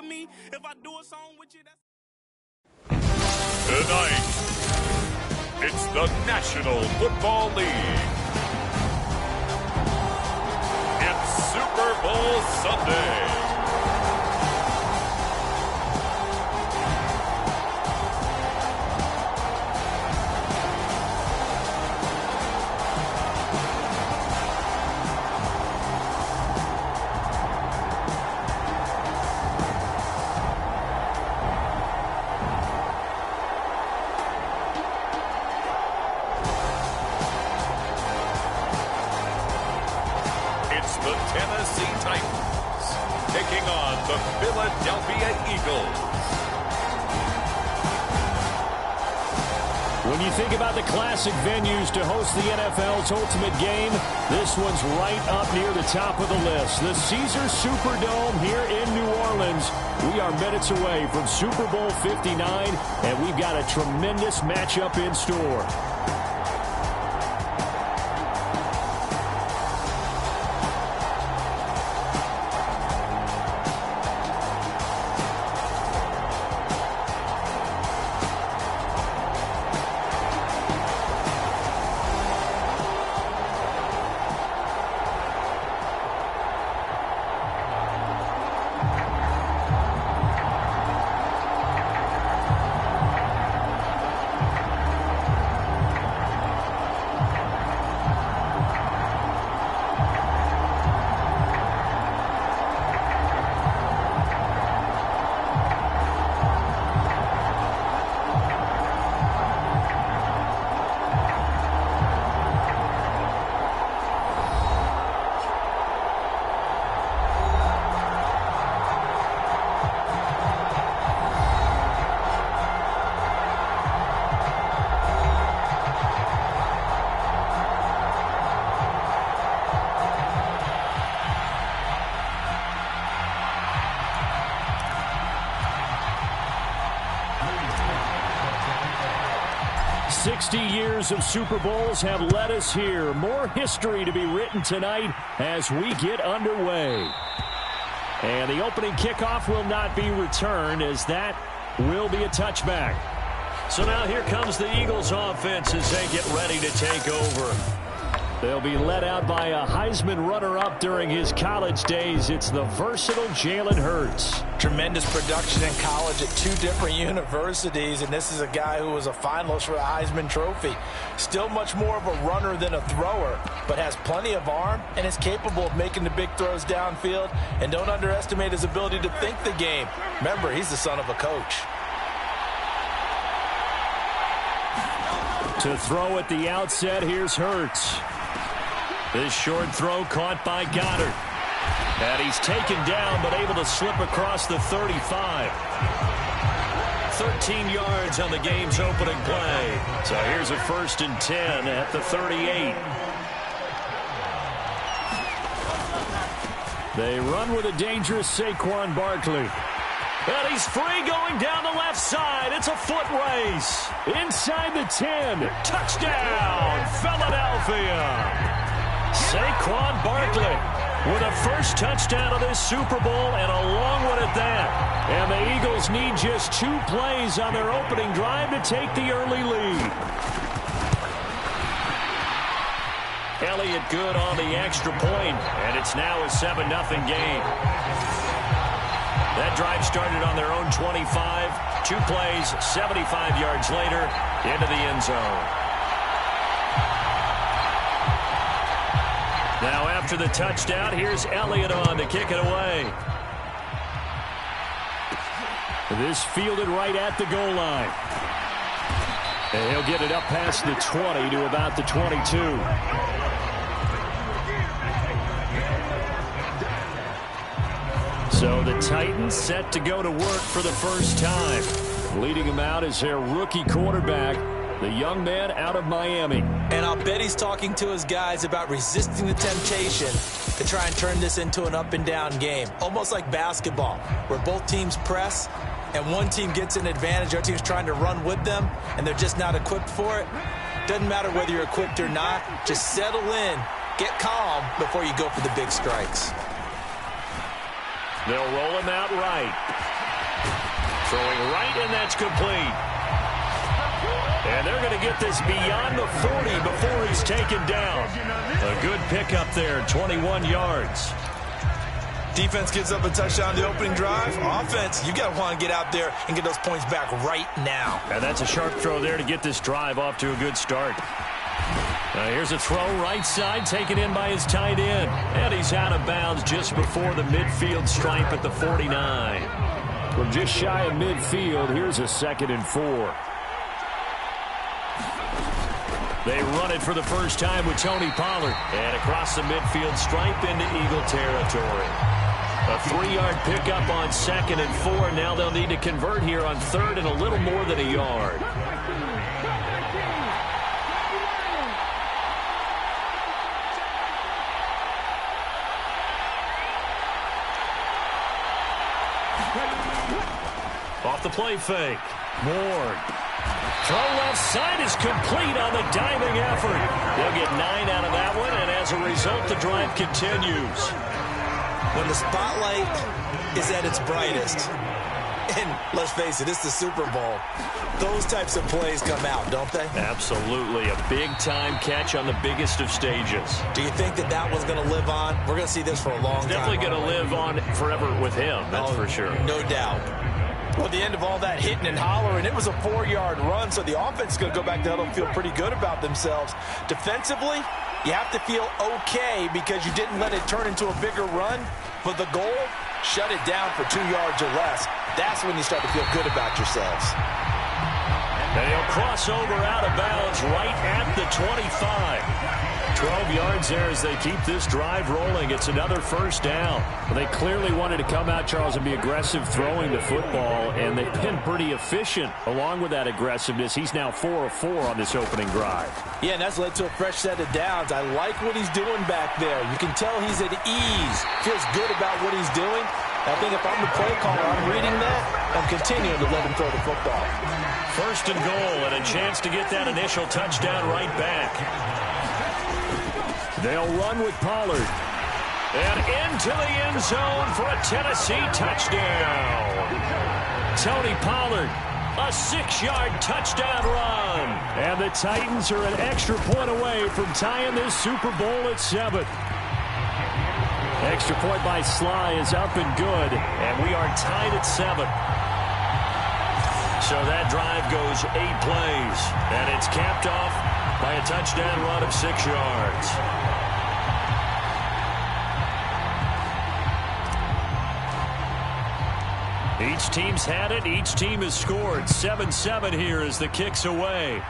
me. If I do a song with you, that's... Tonight, it's the National Football League. It's Super Bowl Sunday. The Tennessee Titans taking on the Philadelphia Eagles. When you think about the classic venues to host the NFL's ultimate game, this one's right up near the top of the list. The Caesars Superdome here in New Orleans. We are minutes away from Super Bowl 59, and we've got a tremendous matchup in store. Years of Super Bowls have led us here. More history to be written tonight as we get underway. And the opening kickoff will not be returned, as that will be a touchback. So now here comes the Eagles offense as they get ready to take over. They'll be led out by a Heisman runner-up during his college days. It's the versatile Jalen Hurts. Tremendous production in college at two different universities, and this is a guy who was a finalist for the Heisman Trophy. Still much more of a runner than a thrower, but has plenty of arm and is capable of making the big throws downfield. And don't underestimate his ability to think the game. Remember, he's the son of a coach. To throw at the outset, here's Hurts. This short throw caught by Goddard. And he's taken down, but able to slip across the 35. 13 yards on the game's opening play. So here's a 1st and 10 at the 38. They run with a dangerous Saquon Barkley. And he's free going down the left side. It's a foot race. Inside the 10. Touchdown, Philadelphia. Saquon Barkley with a first touchdown of this Super Bowl, and a long one at that. And the Eagles need just 2 plays on their opening drive to take the early lead. Elliott good on the extra point, and it's now a 7-0 game. That drive started on their own 25. 2 plays, 75 yards later, into the end zone. Now after the touchdown, here's Elliott on to kick it away. This fielded right at the goal line. And he'll get it up past the 20 to about the 22. So the Titans set to go to work for the first time. Leading them out is their rookie quarterback, the young man out of Miami. And I'll bet he's talking to his guys about resisting the temptation to try and turn this into an up-and-down game. Almost like basketball, where both teams press, and one team gets an advantage, the other team's trying to run with them, and they're just not equipped for it. Doesn't matter whether you're equipped or not. Just settle in, get calm before you go for the big strikes. They'll roll him out right. Throwing right, and that's complete. And they're going to get this beyond the 40 before he's taken down. A good pickup there, 21 yards. Defense gives up a touchdown the opening drive. Offense, you got to want to get out there and get those points back right now. And that's a sharp throw there to get this drive off to a good start. Here's a throw right side, taken in by his tight end. And he's out of bounds just before the midfield stripe at the 49. From just shy of midfield, here's a 2nd and 4. They run it for the first time with Tony Pollard. And across the midfield stripe into Eagle territory. A 3-yard pickup on 2nd and 4. Now they'll need to convert here on 3rd and a little more than a yard. Off the play fake. Ward. Throw left side is complete on the diving effort. They'll get 9 out of that one, and as a result, the drive continues. When the spotlight is at its brightest, and let's face it, it's the Super Bowl, those types of plays come out, don't they? Absolutely. A big-time catch on the biggest of stages. Do you think that that one's going to live on? We're going to see this for a long time. Definitely going to live on forever with him, that's for sure. No doubt. Well, at the end of all that hitting and hollering, it was a 4-yard run, so the offense is going to go back to huddle and feel pretty good about themselves. Defensively, you have to feel okay because you didn't let it turn into a bigger run, but the goal, shut it down for 2 yards or less. That's when you start to feel good about yourselves. And he'll cross over out of bounds right at the 25. 12 yards there as they keep this drive rolling. It's another first down. Well, they clearly wanted to come out, Charles, and be aggressive throwing the football, and they've been pretty efficient along with that aggressiveness. He's now 4 of 4 on this opening drive. Yeah, and that's led to a fresh set of downs. I like what he's doing back there. You can tell he's at ease. Feels good about what he's doing. I think if I'm the play caller, I'm reading that. I'm continuing to let him throw the football. First and goal, and a chance to get that initial touchdown right back. They'll run with Pollard. And into the end zone for a Tennessee touchdown. Tony Pollard, a 6-yard touchdown run. And the Titans are an extra point away from tying this Super Bowl at 7. Extra point by Sly is up and good. And we are tied at 7. So that drive goes 8 plays. And it's capped off by a touchdown run of 6 yards. Each team's had it. Each team has scored. 7-7 here as the kick's away.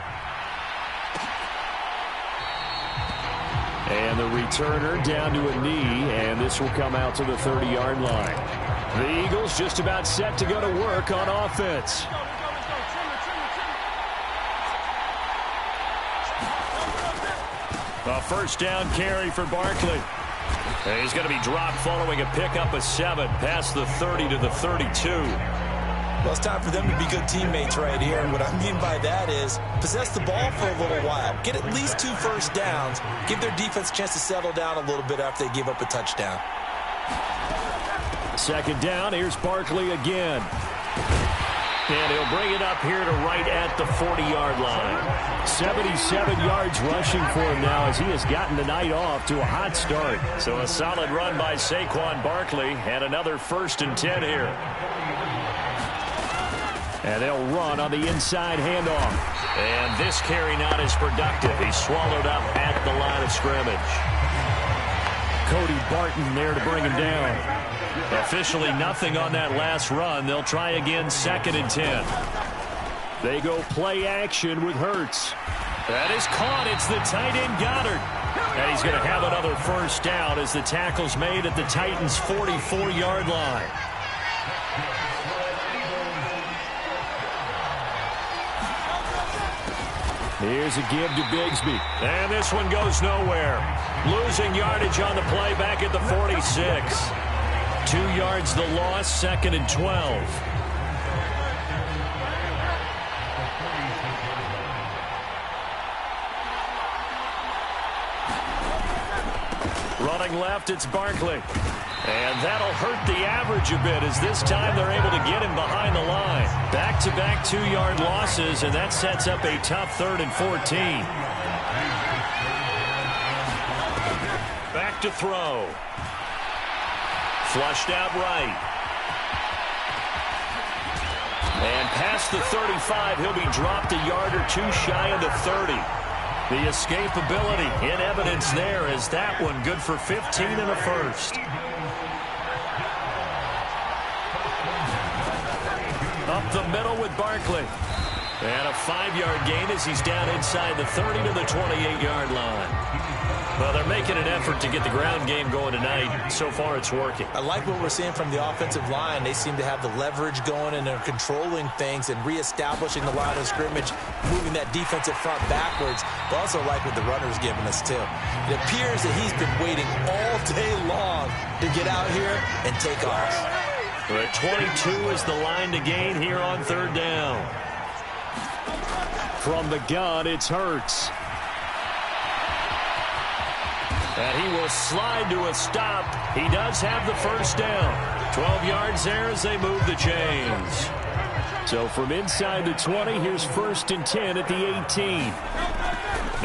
And the returner down to a knee, and this will come out to the 30-yard line. The Eagles just about set to go to work on offense. A first down carry for Barkley. And he's going to be dropped following a pickup of 7 past the 30 to the 32. Well, it's time for them to be good teammates right here. And what I mean by that is possess the ball for a little while. Get at least 2 first downs. Give their defense a chance to settle down a little bit after they give up a touchdown. Second down. Here's Barkley again. And he'll bring it up here to right at the 40-yard line. 77 yards rushing for him now as he has gotten the night off to a hot start. So a solid run by Saquon Barkley and another 1st and 10 here. And they'll run on the inside handoff. And this carry not as productive. He's swallowed up at the line of scrimmage. Cody Barton there to bring him down. Officially nothing on that last run. They'll try again 2nd and 10. They go play action with Hurts. That is caught. It's the tight end Goddard. And he's going to have another first down as the tackle's made at the Titans' 44-yard line. Here's a give to Bigsby. And this one goes nowhere. Losing yardage on the play back at the 46. 2 yards the loss, 2nd and 12. Running left, it's Barkley. And that'll hurt the average a bit as this time they're able to get him behind the line. Back-to-back 2-yard losses, and that sets up a tough 3rd and 14. Back to throw. Flushed out right. And past the 35, he'll be dropped a yard or two shy of the 30. The escapability in evidence there as that one good for 15 and a first. Up the middle with Barkley. And a 5-yard gain as he's down inside the 30 to the 28-yard line. Well, they're making an effort to get the ground game going tonight. So far, it's working. I like what we're seeing from the offensive line. They seem to have the leverage going, and they're controlling things and reestablishing the line of scrimmage, moving that defensive front backwards. But also like what the runner's giving us, too. It appears that he's been waiting all day long to get out here and take off. The 22 is the line to gain here on 3rd down. From the gun, it's Hurts. And he will slide to a stop. He does have the first down. 12 yards there as they move the chains. So from inside the 20, here's 1st and 10 at the 18.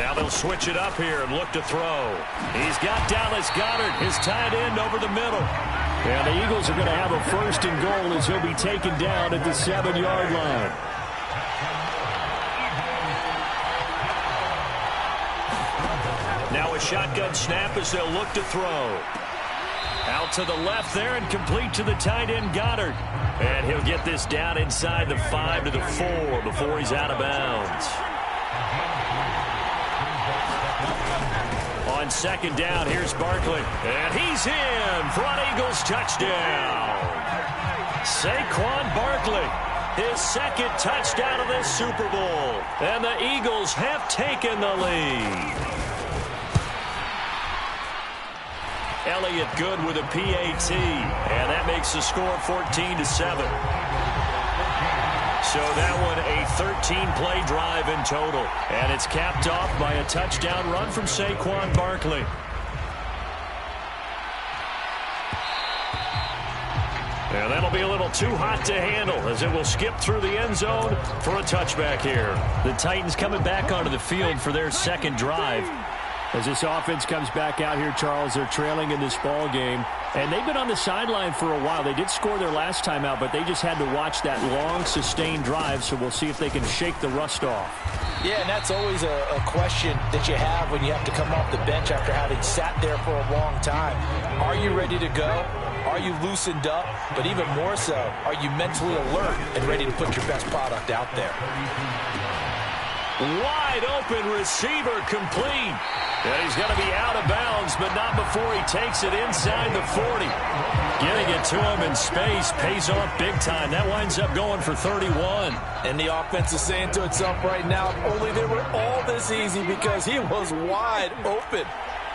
Now they'll switch it up here and look to throw. He's got Dallas Goedert, his tight end, over the middle. And the Eagles are going to have a 1st and goal as he'll be taken down at the 7-yard line. Now a shotgun snap as they'll look to throw. Out to the left there and complete to the tight end Goddard. And he'll get this down inside the 5 to the 4 before he's out of bounds. On 2nd down, here's Barkley. And he's in for an Eagles touchdown. Saquon Barkley, his 2nd touchdown of this Super Bowl. And the Eagles have taken the lead. Elliott good with a PAT, and that makes the score 14-7. So that one a 13-play drive in total, and it's capped off by a touchdown run from Saquon Barkley. And that'll be a little too hot to handle as it will skip through the end zone for a touchback here. The Titans coming back onto the field for their 2nd drive. As this offense comes back out here, Charles, they're trailing in this ball game. And they've been on the sideline for a while. They did score their last time out, but they just had to watch that long, sustained drive. So we'll see if they can shake the rust off. Yeah, and that's always a question that you have when you have to come off the bench after having sat there for a long time. Are you ready to go? Are you loosened up? But even more so, are you mentally alert and ready to put your best product out there? Wide open receiver complete. And he's going to be out of bounds, but not before he takes it inside the 40. Getting it to him in space pays off big time. That winds up going for 31. And the offense is saying to itself right now, only they were all this easy because he was wide open.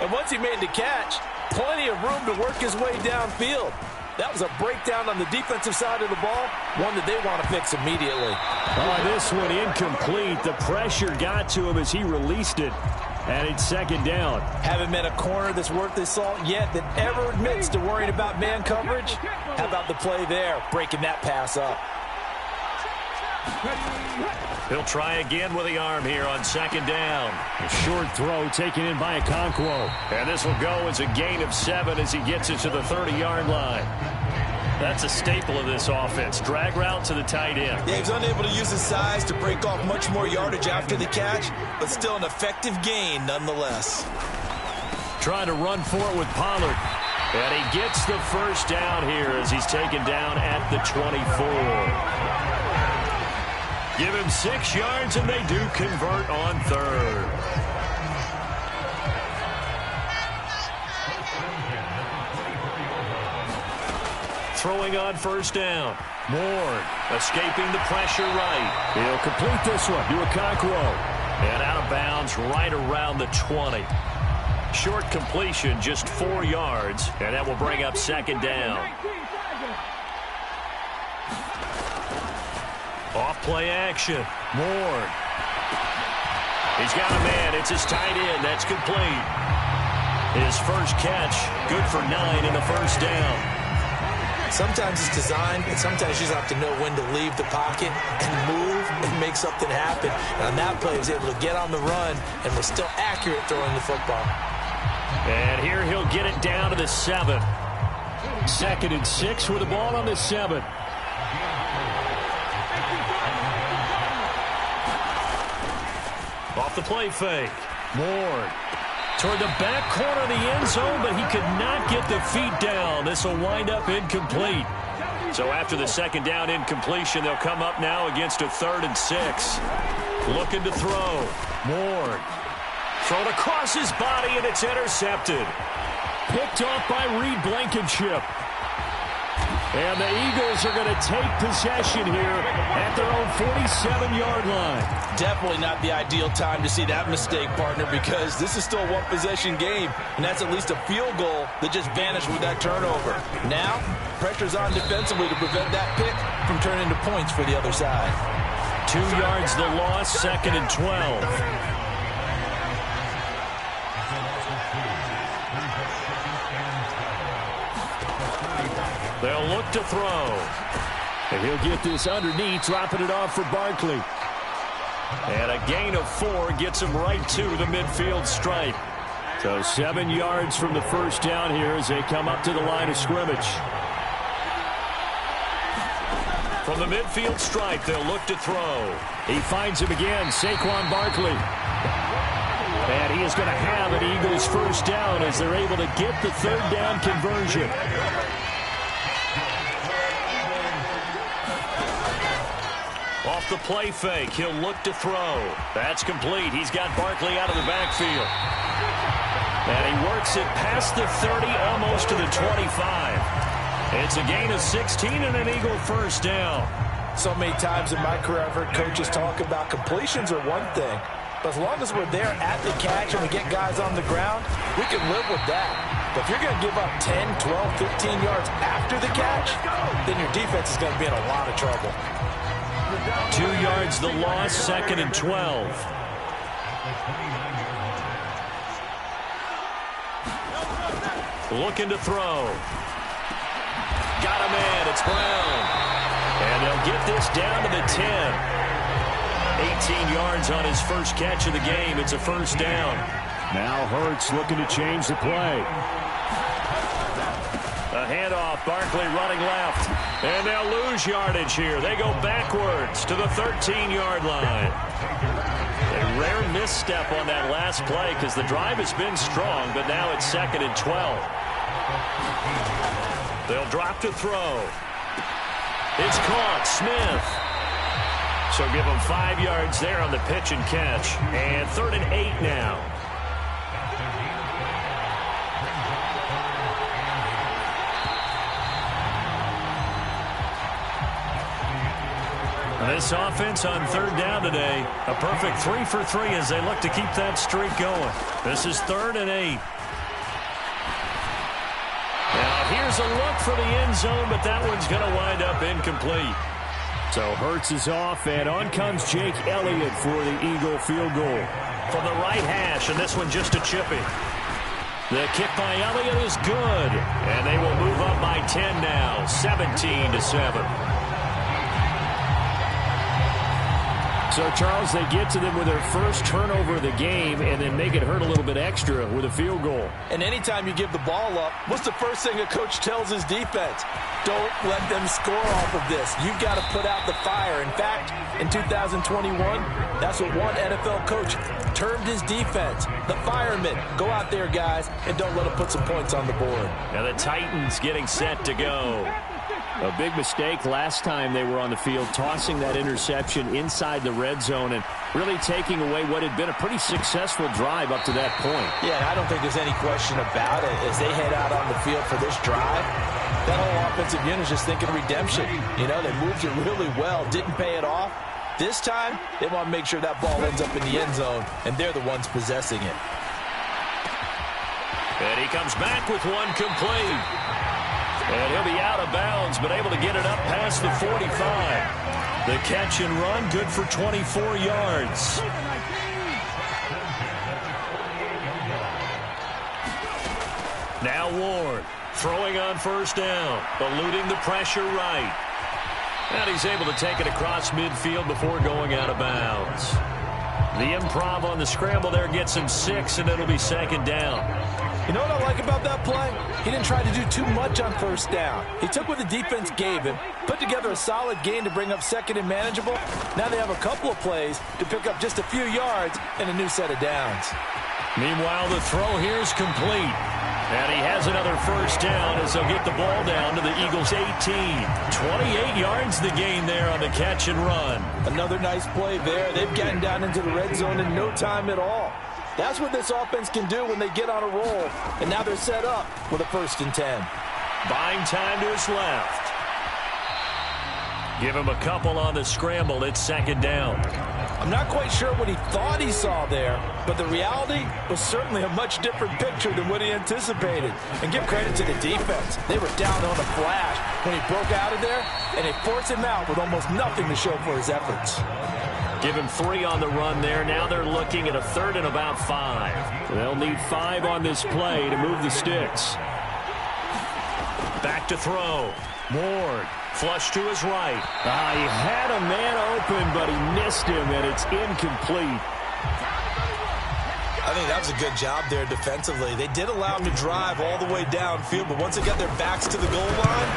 And once he made the catch, plenty of room to work his way downfield. That was a breakdown on the defensive side of the ball, one that they want to fix immediately. Oh, this one incomplete. The pressure got to him as he released it. And it's 2nd down. Haven't met a corner that's worth his salt yet that ever admits to worrying about man coverage. How about the play there, breaking that pass up? He'll try again with the arm here on 2nd down. A short throw taken in by Okonkwo. And this will go as a gain of 7 as he gets it to the 30-yard line. That's a staple of this offense. Drag route to the tight end. Yeah, he was unable to use his size to break off much more yardage after the catch, but still an effective gain nonetheless. Trying to run for it with Pollard. And he gets the first down here as he's taken down at the 24. Give him 6 yards, and they do convert on 3rd. Throwing on 1st down. Ward escaping the pressure right. He'll complete this one to Okonkwo. And out of bounds right around the 20. Short completion, just 4 yards, and that will bring up 2nd down. Off play action. Ward. He's got a man. It's his tight end. That's complete. His first catch, good for 9 and a first down. Sometimes it's designed, and sometimes you just have to know when to leave the pocket and move and make something happen. And on that play, he was able to get on the run and was still accurate throwing the football. And here he'll get it down to the 7. 2nd and 6 with the ball on the 7. Off the play fake. Ward toward the back corner of the end zone, but he could not get the feet down. This will wind up incomplete. So after the 2nd down incompletion, they'll come up now against a 3rd and 6. Looking to throw. Ward. Thrown across his body, and it's intercepted. Picked off by Reed Blankenship. And the Eagles are going to take possession here at their own 47-yard line. Definitely not the ideal time to see that mistake, partner, because this is still a one-possession game, and that's at least a field goal that just vanished with that turnover. Now, pressure's on defensively to prevent that pick from turning into points for the other side. 2 yards the loss, 2nd and 12. They'll look to throw. And he'll get this underneath, dropping it off for Barkley. And a gain of 4 gets him right to the midfield stripe. So 7 yards from the first down here as they come up to the line of scrimmage. From the midfield stripe, they'll look to throw. He finds him again, Saquon Barkley. And he is going to have an Eagles first down as they're able to get the 3rd down conversion. Off the play fake, he'll look to throw. That's complete. He's got Barkley out of the backfield. And he works it past the 30, almost to the 25. It's a gain of 16 and an Eagle first down. So many times in my career, I've heard coaches talk about completions are one thing. But as long as we're there at the catch and we get guys on the ground, we can live with that. But if you're going to give up 10, 12, 15 yards after the catch, then your defense is going to be in a lot of trouble. 2 yards the loss, 2nd and 12. Looking to throw. Got him in. It's Brown. And they'll get this down to the 10. 18 yards on his first catch of the game. It's a first down. Now Hurts looking to change the play. A handoff, Barkley running left. And they'll lose yardage here. They go backwards to the 13-yard line. A rare misstep on that last play because the drive has been strong, but now it's 2nd and 12. They'll drop to throw. It's caught. Smith. So give them 5 yards there on the pitch and catch. And 3rd and 8 now. This offense on 3rd down today, a perfect 3 for 3 as they look to keep that streak going. This is 3rd and 8. Now here's a look for the end zone, but that one's going to wind up incomplete. So Hurts is off, and on comes Jake Elliott for the Eagle field goal. From the right hash, and this one just a chippy. The kick by Elliott is good, and they will move up by 10 now, 17-7. So, Charles, they get to them with their first turnover of the game and then make it hurt a little bit extra with a field goal. And anytime you give the ball up, what's the first thing a coach tells his defense? Don't let them score off of this. You've got to put out the fire. In fact, in 2021, that's what one NFL coach termed his defense. The firemen. Go out there, guys, and don't let them put some points on the board. Now the Titans getting set to go. A big mistake last time they were on the field, tossing that interception inside the red zone and really taking away what had been a pretty successful drive up to that point. Yeah, I don't think there's any question about it. As they head out on the field for this drive, that whole offensive unit is just thinking redemption. You know, they moved it really well, didn't pay it off. This time, they want to make sure that ball ends up in the end zone, and they're the ones possessing it. And he comes back with one complete. And he'll be out of bounds, but able to get it up past the 45. The catch and run, good for 24 yards. Ward throwing on first down, eluding the pressure right. And he's able to take it across midfield before going out of bounds. The improv on the scramble there gets him 6, and it'll be second down. You know what I like about that play? He didn't try to do too much on first down. He took what the defense gave him, put together a solid gain to bring up second and manageable. Now they have a couple of plays to pick up just a few yards and a new set of downs. Meanwhile, the throw here is complete. And he has another first down as they'll get the ball down to the Eagles' 18. 28 yards the gain there on the catch and run. Another nice play there. They've gotten down into the red zone in no time at all. That's what this offense can do when they get on a roll. And now they're set up with a 1st and 10. Buying time to his left. Give him a couple on the scramble. It's second down. I'm not quite sure what he thought he saw there, but the reality was certainly a much different picture than what he anticipated. And give credit to the defense. They were down on a flash when he broke out of there, and they forced him out with almost nothing to show for his efforts. Give him 3 on the run there. Now they're looking at a 3rd and about 5. They'll need 5 on this play to move the sticks. Back to throw. Ward. Flush to his right. He had a man open, but he missed him, and it's incomplete. I think that was a good job there defensively. They did allow him to drive all the way downfield, but once they got their backs to the goal line,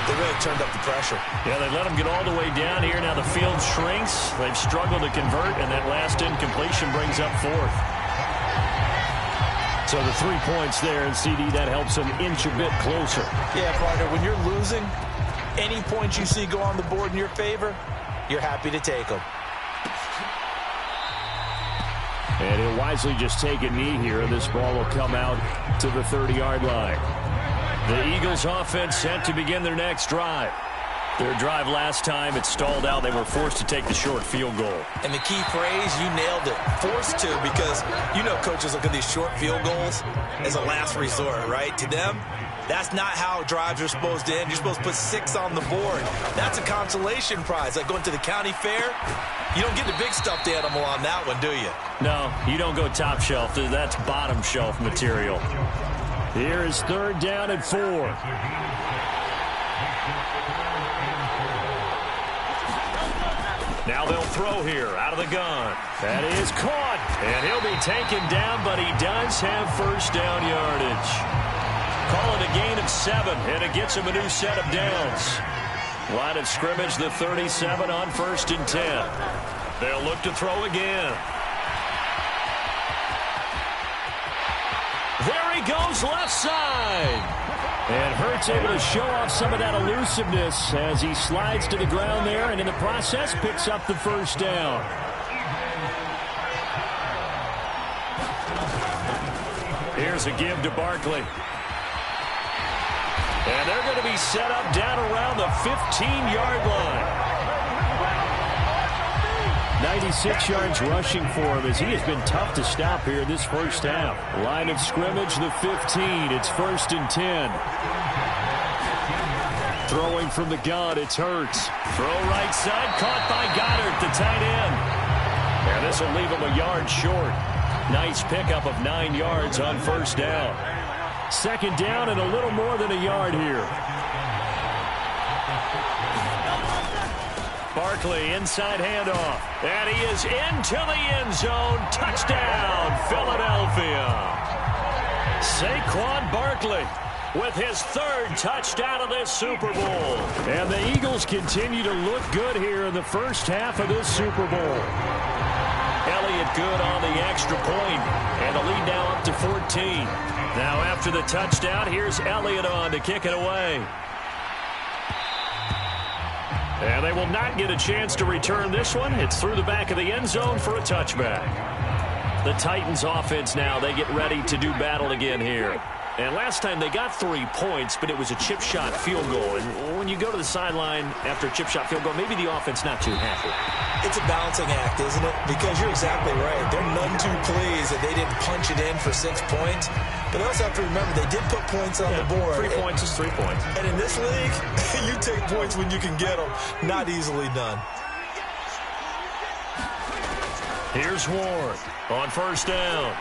they really turned up the pressure. Yeah, they let him get all the way down here. Now the field shrinks. They've struggled to convert, and that last incompletion brings up 4th. So the 3 points there, and CD, that helps them inch a bit closer. Yeah, partner, when you're losing, any points you see go on the board in your favor, you're happy to take them. And he'll wisely just take a knee here, and this ball will come out to the 30-yard line. The Eagles offense set to begin their next drive. Their drive last time, it stalled out. They were forced to take the short field goal. And the key phrase, you nailed it. Forced to, because you know coaches look at these short field goals as a last resort, right? To them, that's not how drives are supposed to end. You're supposed to put 6 on the board. That's a consolation prize. Like going to the county fair, you don't get the big stuffed animal on that one, do you? No, you don't go top shelf. That's bottom shelf material. Here is 3rd down and 4. Now they'll throw here out of the gun. That is caught. And he'll be taken down, but he does have first down yardage. Call it a gain of 7, and it gets him a new set of downs. Line of scrimmage, the 37 on 1st and 10. They'll look to throw again. There he goes, left side. And Hurts able to show off some of that elusiveness as he slides to the ground there, and in the process picks up the first down. Here's a give to Barkley. And they're going to be set up down around the 15-yard line. 96 yards rushing for him as he has been tough to stop here this first half. Line of scrimmage, the 15. It's 1st and 10. Throwing from the gun, it's Hurts. Throw right side, caught by Goddard, the tight end. And this will leave him a yard short. Nice pickup of 9 yards on first down. Second down and a little more than a yard here. Barkley, inside handoff. And he is into the end zone. Touchdown, Philadelphia. Saquon Barkley with his 3rd touchdown of this Super Bowl. And the Eagles continue to look good here in the first half of this Super Bowl. Elliott good on the extra point, and the lead now up to 14. Now after the touchdown, here's Elliott on to kick it away. And they will not get a chance to return this one. It's through the back of the end zone for a touchback. The Titans offense now, they get ready to do battle again here. And last time they got 3 points, but it was a chip shot field goal. And when you go to the sideline after a chip shot field goal, maybe the offense not too happy. It's a balancing act, isn't it? Because you're exactly right. They're none too pleased that they didn't punch it in for 6 points. But they also have to remember they did put points on the board. 3 points is 3 points. And in this league, you take points when you can get them. Not easily done. Here's Ward on first down.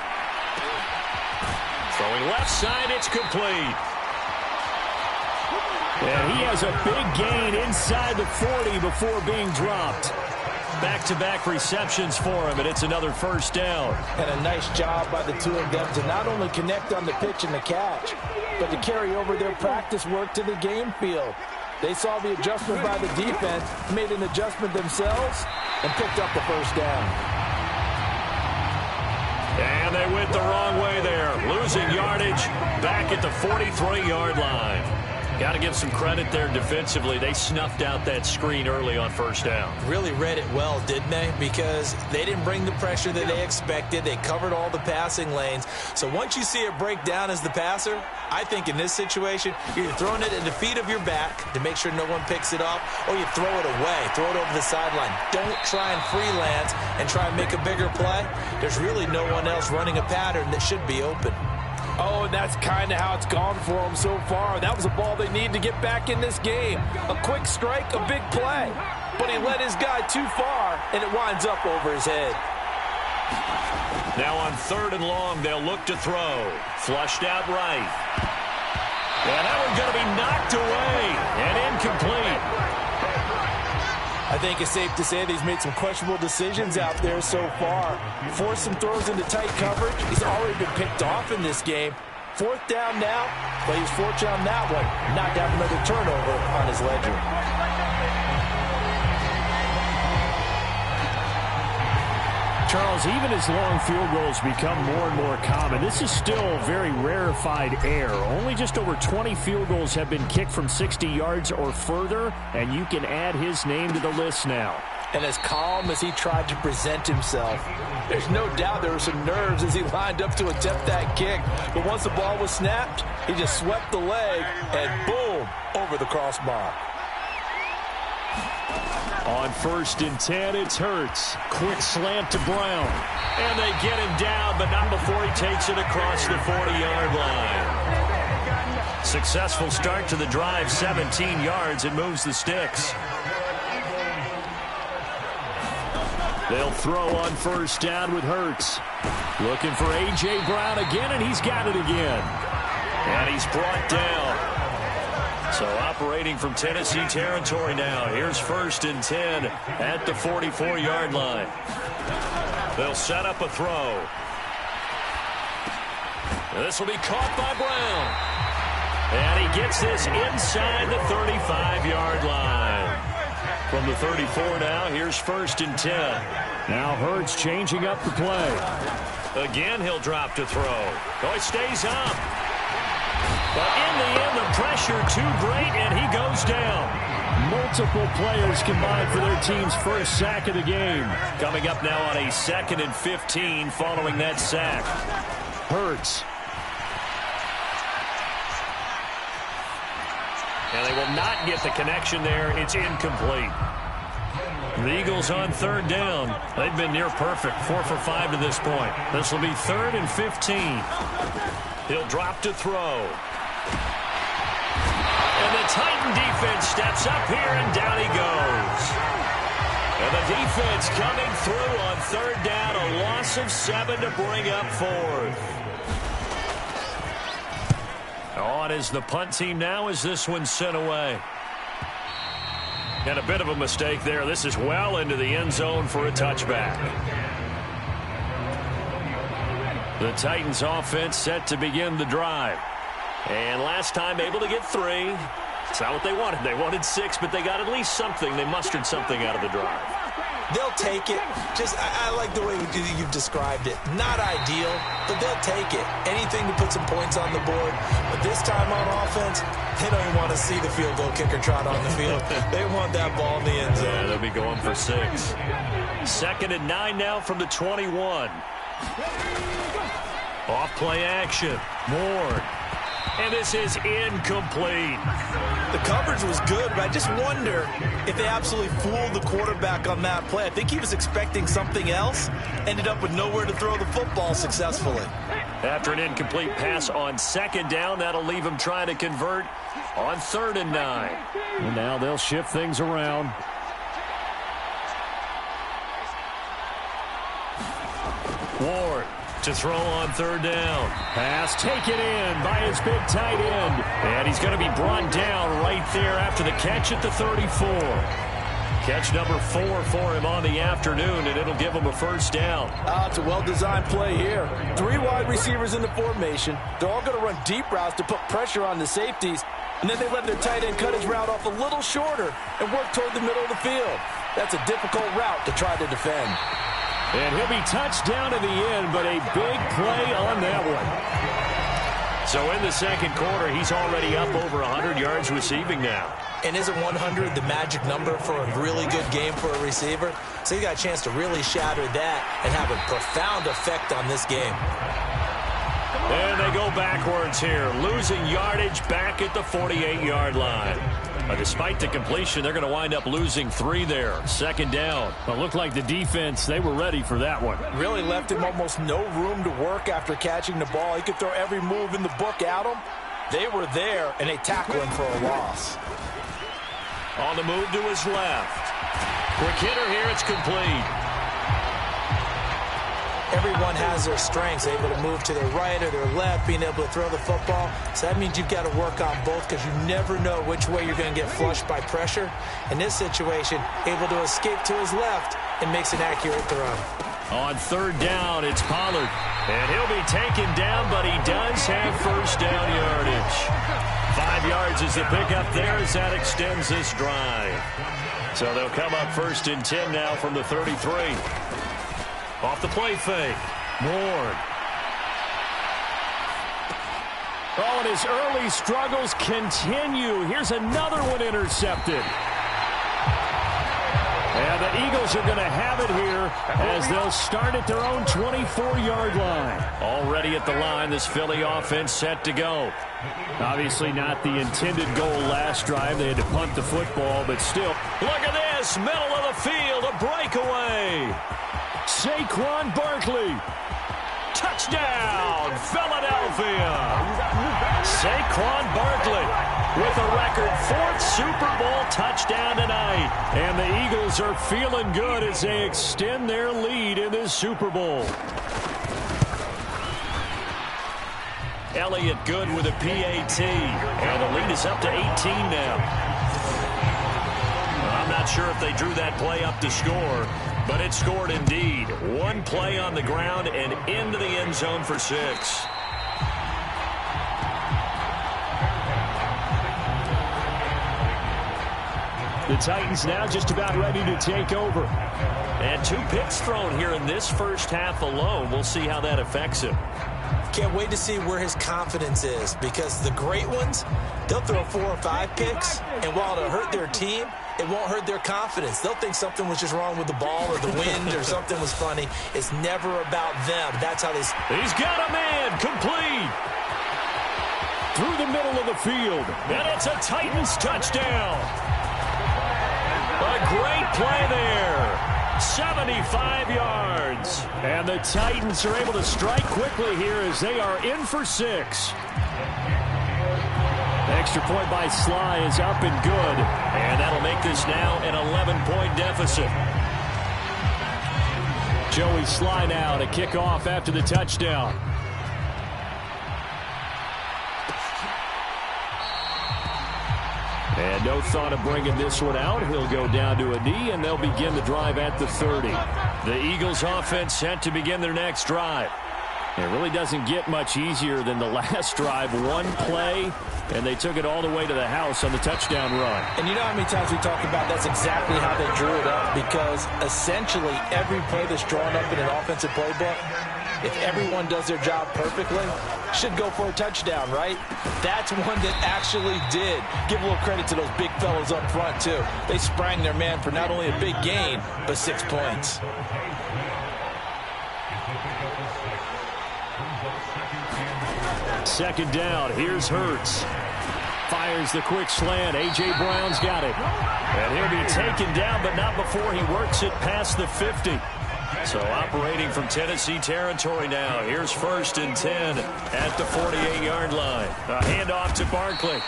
Throwing left side, it's complete. And he has a big gain inside the 40 before being dropped. Back-to-back receptions for him, and it's another first down. And a nice job by the two of them to not only connect on the pitch and the catch, but to carry over their practice work to the game field. They saw the adjustment by the defense, made an adjustment themselves, and picked up the first down. And they went the wrong way there, losing yardage back at the 43-yard line. Got to give some credit there defensively. They snuffed out that screen early on first down. Really read it well, didn't they? Because they didn't bring the pressure that they expected. They covered all the passing lanes. So once you see it break down as the passer, I think in this situation, you're throwing it at the feet of your back to make sure no one picks it up, or you throw it away, throw it over the sideline. Don't try and freelance and try and make a bigger play. There's really no one else running a pattern that should be open. Oh, and that's kind of how it's gone for them so far. That was a ball they need to get back in this game. A quick strike, a big play. But he led his guy too far, and it winds up over his head. Now on 3rd and long, they'll look to throw. Flushed out right. And that one's going to be knocked away and incomplete. I think it's safe to say that he's made some questionable decisions out there so far. Forced some throws into tight coverage. He's already been picked off in this game. 4th down now, but he's fortunate on that one. Not to have another turnover on his ledger. Charles, even as long field goals become more and more common, this is still very rarefied air. Only just over 20 field goals have been kicked from 60 yards or further, and you can add his name to the list now. And as calm as he tried to present himself, there's no doubt there were some nerves as he lined up to attempt that kick. But once the ball was snapped, he just swept the leg, and boom, over the crossbar. On 1st and 10, it's Hurts. Quick slant to Brown. And they get him down, but not before he takes it across the 40-yard line. Successful start to the drive, 17 yards, and moves the sticks. They'll throw on 1st down with Hurts. Looking for A.J. Brown again, and he's got it again. And he's brought down. So operating from Tennessee territory now. Here's 1st and 10 at the 44-yard line. They'll set up a throw. This will be caught by Brown. And he gets this inside the 35-yard line. From the 34 now, here's 1st and 10. Now Hurts changing up the play. Again, he'll drop to throw. Oh, he stays up. But in the end, the pressure too great, and he goes down. Multiple players combined for their team's first sack of the game. Coming up now on a 2nd and 15 following that sack. Hurts. And they will not get the connection there. It's incomplete. The Eagles on 3rd down. They've been near perfect, 4 for 5 to this point. This will be 3rd and 15. He'll drop to throw. And the Titan defense steps up here, and down he goes. And the defense coming through on 3rd down, a loss of 7 to bring up 4th. On is the punt team now as this one's sent away. And a bit of a mistake there. This is well into the end zone for a touchback. The Titans offense set to begin the drive. And last time able to get 3. It's not what they wanted. They wanted 6, but they got at least something. They mustered something out of the drive. They'll take it. I like the way you've described it. Not ideal, but they'll take it. Anything to put some points on the board. But this time on offense, they don't even want to see the field goal kicker trot on the field. They want that ball in the end zone. Yeah, they'll be going for 6. 2nd and 9 now from the 21. Off play action. Ward. And this is incomplete. The coverage was good, but I just wonder if they absolutely fooled the quarterback on that play. I think he was expecting something else. Ended up with nowhere to throw the football successfully. After an incomplete pass on 2nd down, that'll leave him trying to convert on 3rd and 9. And now they'll shift things around. Ward to throw on third down. Pass taken in by his big tight end. And he's going to be brought down right there after the catch at the 34. Catch number 4 for him on the afternoon, and it'll give him a first down. It's a well-designed play here. 3 wide receivers in the formation. They're all going to run deep routes to put pressure on the safeties, and then they let their tight end cut his route off a little shorter and work toward the middle of the field. That's a difficult route to try to defend. And he'll be touched down to the end, but a big play on that one. So in the second quarter, he's already up over 100 yards receiving now. And isn't 100 the magic number for a really good game for a receiver? So he got a chance to really shatter that and have a profound effect on this game. And they go backwards here, losing yardage back at the 48-yard line. But despite the completion, they're going to wind up losing 3 there. Second down. It looked like the defense, they were ready for that one. Really left him almost no room to work after catching the ball. He could throw every move in the book at him. They were there, and they tackled him for a loss. On the move to his left. Quick hitter here, it's complete. Everyone has their strengths, able to move to their right or their left, being able to throw the football. So that means you've got to work on both because you never know which way you're going to get flushed by pressure. In this situation, able to escape to his left and makes an accurate throw. On third down, it's Pollard. And he'll be taken down, but he does have first down yardage. 5 yards is the pickup there as that extends this drive. So they'll come up first and 10 now from the 33. Off the play fake. Ward. Oh, and his early struggles continue. Here's another one intercepted. And the Eagles are going to have it here as they'll start at their own 24-yard line. Already at the line, this Philly offense set to go. Obviously not the intended goal last drive. They had to punt the football, but still. Look at this, middle of the field, a breakaway. Saquon Barkley. Touchdown, Philadelphia. Saquon Barkley with a record 4th Super Bowl touchdown tonight. And the Eagles are feeling good as they extend their lead in this Super Bowl. Elliott good with a PAT. And the lead is up to 18 now. I'm not sure if they drew that play up to score, but it scored indeed. One play on the ground and into the end zone for 6. The Titans now just about ready to take over. And 2 picks thrown here in this first half alone. We'll see how that affects him. Can't wait to see where his confidence is, because the great ones, they'll throw 4 or 5 picks, and while it'll hurt their team, it won't hurt their confidence. They'll think something was just wrong with the ball or the wind or something was funny. It's never about them. That's how they... He's got a man complete. Through the middle of the field. And it's a Titans touchdown. A great play there. 75 yards. And the Titans are able to strike quickly here as they are in for 6. Extra point by Sly is up and good. And that'll make this now an 11-point deficit. Joey Sly now to kick off after the touchdown. And no thought of bringing this one out. He'll go down to a knee, and they'll begin the drive at the 30. The Eagles offense set to begin their next drive. It really doesn't get much easier than the last drive. One play, and they took it all the way to the house on the touchdown run. And you know how many times we talk about that's exactly how they drew it up, because essentially every play that's drawn up in an offensive playbook, if everyone does their job perfectly, should go for a touchdown, right? That's one that actually did. Give a little credit to those big fellas up front, too. They sprang their man for not only a big gain, but 6 points. Second down, here's Hurts. Fires the quick slant. A.J. Brown's got it. And he'll be taken down, but not before he works it past the 50. So operating from Tennessee territory now. Here's 1st and 10 at the 48-yard line. A handoff to Barkley.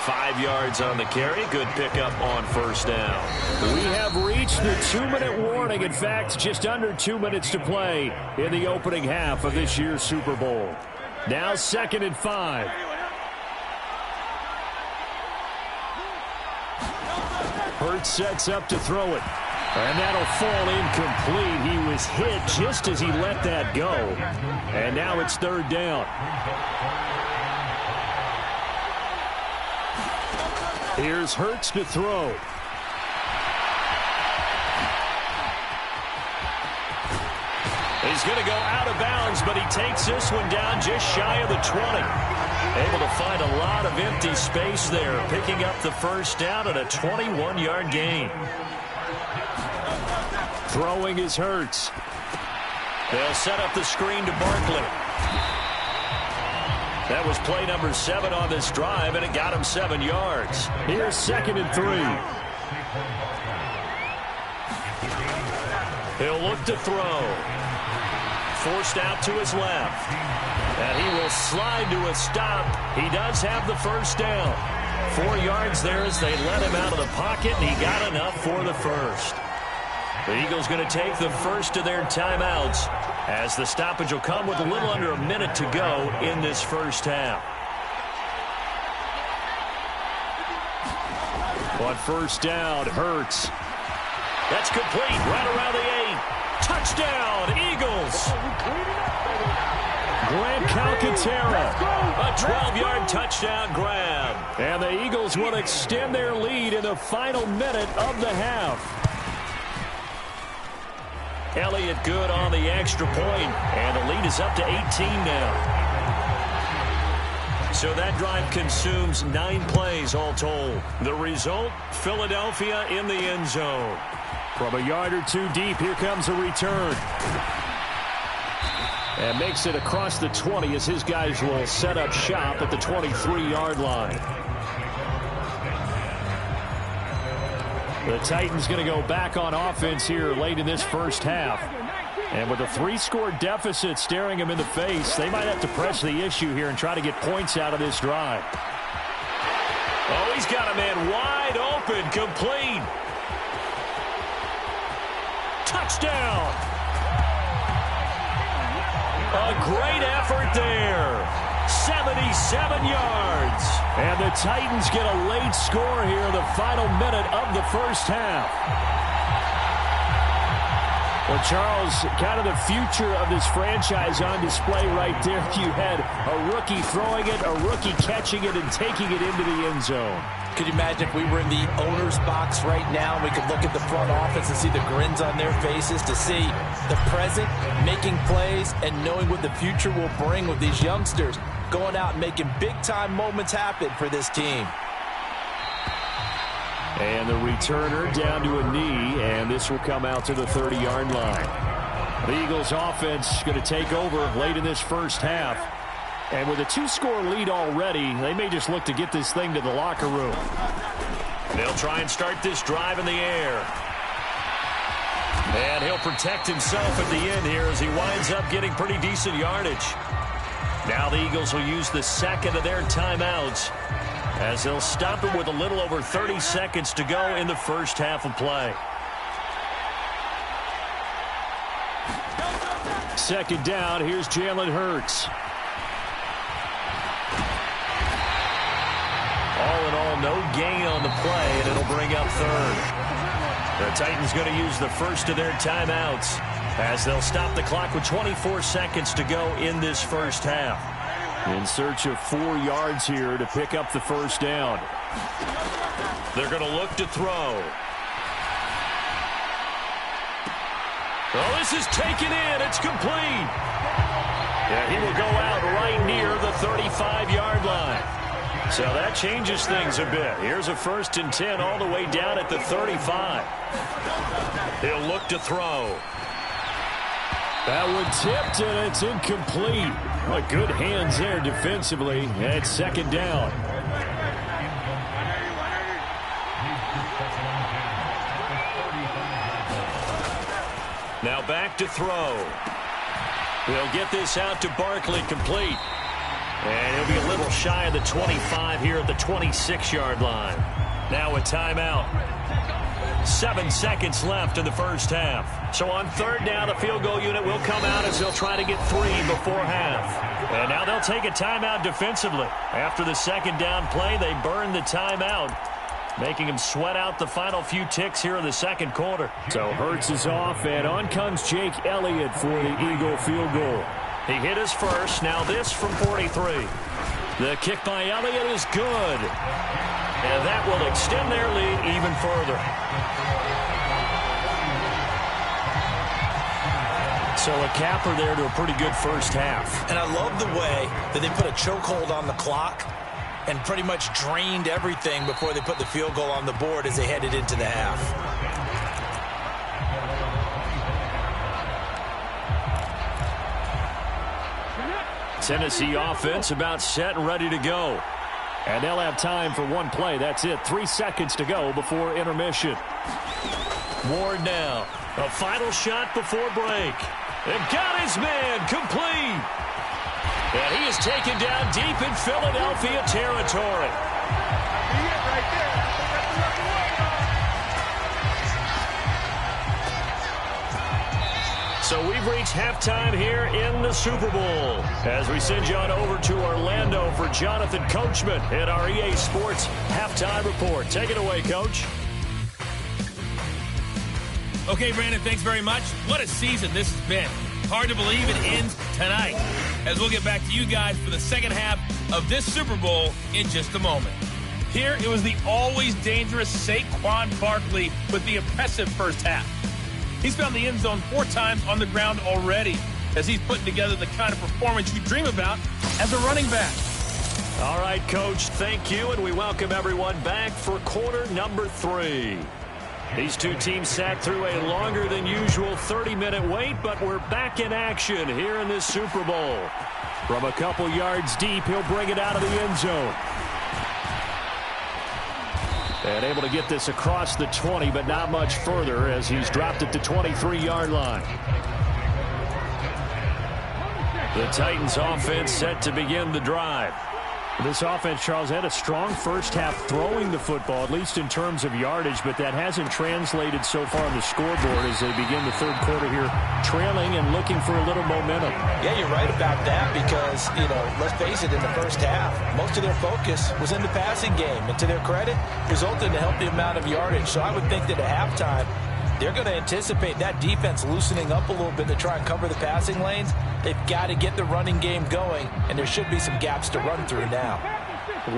5 yards on the carry. Good pickup on first down. We have reached the 2-minute warning. In fact, just under 2 minutes to play in the opening half of this year's Super Bowl. Now 2nd and 5. Hurts sets up to throw it. And that'll fall incomplete. He was hit just as he let that go. And now it's 3rd down. Here's Hurts to throw. He's going to go out of bounds, but he takes this one down just shy of the 20. Able to find a lot of empty space there, picking up the first down at a 21-yard gain. Throwing is Hurts. They'll set up the screen to Barkley. That was play number 7 on this drive, and it got him 7 yards. Here's 2nd and 3. He'll look to throw. Forced out to his left. And he will slide to a stop. He does have the first down. 4 yards there as they let him out of the pocket, and he got enough for the first. The Eagles going to take the first of their timeouts as the stoppage will come with a little under a minute to go in this first half. On first down, Hurts. That's complete right around the 8. Touchdown, Eagles. Grant Calcaterra, a 12-yard touchdown grab. And the Eagles will extend their lead in the final minute of the half. Elliott good on the extra point, and the lead is up to 18 now. So that drive consumes 9 plays all told. The result, Philadelphia in the end zone. From a yard or 2 deep, here comes a return. And makes it across the 20 as his guys will set up shop at the 23-yard line. The Titans going to go back on offense here late in this first half. And with a 3-score deficit staring them in the face, they might have to press the issue here and try to get points out of this drive. Oh, he's got a man wide open, complete. Touchdown. A great effort there. 77 yards. And the Titans get a late score here in the final minute of the first half. Well, Charles, kind of the future of this franchise on display right there. You had a rookie throwing it, a rookie catching it, and taking it into the end zone. Could you imagine if we were in the owner's box right now and we could look at the front office and see the grins on their faces, to see the present, making plays, and knowing what the future will bring with these youngsters going out and making big-time moments happen for this team. And the returner down to a knee, and this will come out to the 30-yard line. The Eagles offense going to take over late in this first half. And with a 2-score lead already, they may just look to get this thing to the locker room. They'll try and start this drive in the air. And he'll protect himself at the end here as he winds up getting pretty decent yardage. Now the Eagles will use the second of their timeouts as they'll stop it with a little over 30 seconds to go in the first half of play. Second down, here's Jalen Hurts. All in all, no gain on the play, and it'll bring up third. The Titans going to use the first of their timeouts as they'll stop the clock with 24 seconds to go in this first half. In search of 4 yards here to pick up the first down. They're going to look to throw. Oh, this is taken in. It's complete. Yeah, he will go out right near the 35-yard line. So that changes things a bit. Here's a 1st and 10 all the way down at the 35. He'll look to throw. That one tipped, and it's incomplete. Well, good hands there defensively. And it's second down. Now back to throw. He'll get this out to Barkley, complete. And he'll be a little shy of the 25 here at the 26-yard line. Now a timeout. 7 seconds left in the first half. So on third down, the field goal unit will come out as they'll try to get 3 before half. And now they'll take a timeout defensively. After the second down play, they burn the timeout, making him sweat out the final few ticks here in the second quarter. So Hurts is off, and on comes Jake Elliott for the Eagle field goal. He hit his first. Now this from 43. The kick by Elliott is good. And that will extend their lead even further. So a capper there to a pretty good first half. And I love the way that they put a chokehold on the clock and pretty much drained everything before they put the field goal on the board as they headed into the half. Tennessee offense about set and ready to go. And they'll have time for one play. That's it. 3 seconds to go before intermission. Ward now. A final shot before break. They've got his man complete. And he is taken down deep in Philadelphia territory. So we've reached halftime here in the Super Bowl as we send you on over to Orlando for Jonathan Coachman at our EA Sports Halftime Report. Take it away, Coach. Okay, Brandon, thanks very much. What a season this has been. Hard to believe it ends tonight, as we'll get back to you guys for the second half of this Super Bowl in just a moment. Here, it was the always dangerous Saquon Barkley with the impressive first half. He's found the end zone 4 times on the ground already, as he's putting together the kind of performance you dream about as a running back. All right, Coach, thank you, and we welcome everyone back for quarter number 3. These two teams sat through a longer than usual 30-minute wait, but we're back in action here in this Super Bowl. From a couple yards deep, he'll bring it out of the end zone. And able to get this across the 20, but not much further as he's dropped at the 23-yard line. The Titans offense set to begin the drive. This offense, Charles, had a strong first half throwing the football, at least in terms of yardage, but that hasn't translated so far on the scoreboard as they begin the third quarter here, trailing and looking for a little momentum. Yeah, you're right about that because, let's face it, in the first half, most of their focus was in the passing game, and to their credit, resulted in a healthy amount of yardage. So I would think that at halftime, they're going to anticipate that defense loosening up a little bit to try and cover the passing lanes. They've got to get the running game going, and there should be some gaps to run through now.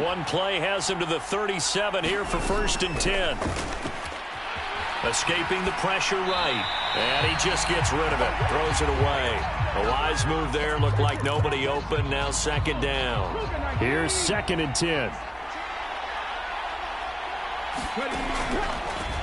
One play has him to the 37 here for 1st and 10. Escaping the pressure right, and he just gets rid of it, throws it away. A wise move there, looked like nobody open, now 2nd down. Here's 2nd and 10.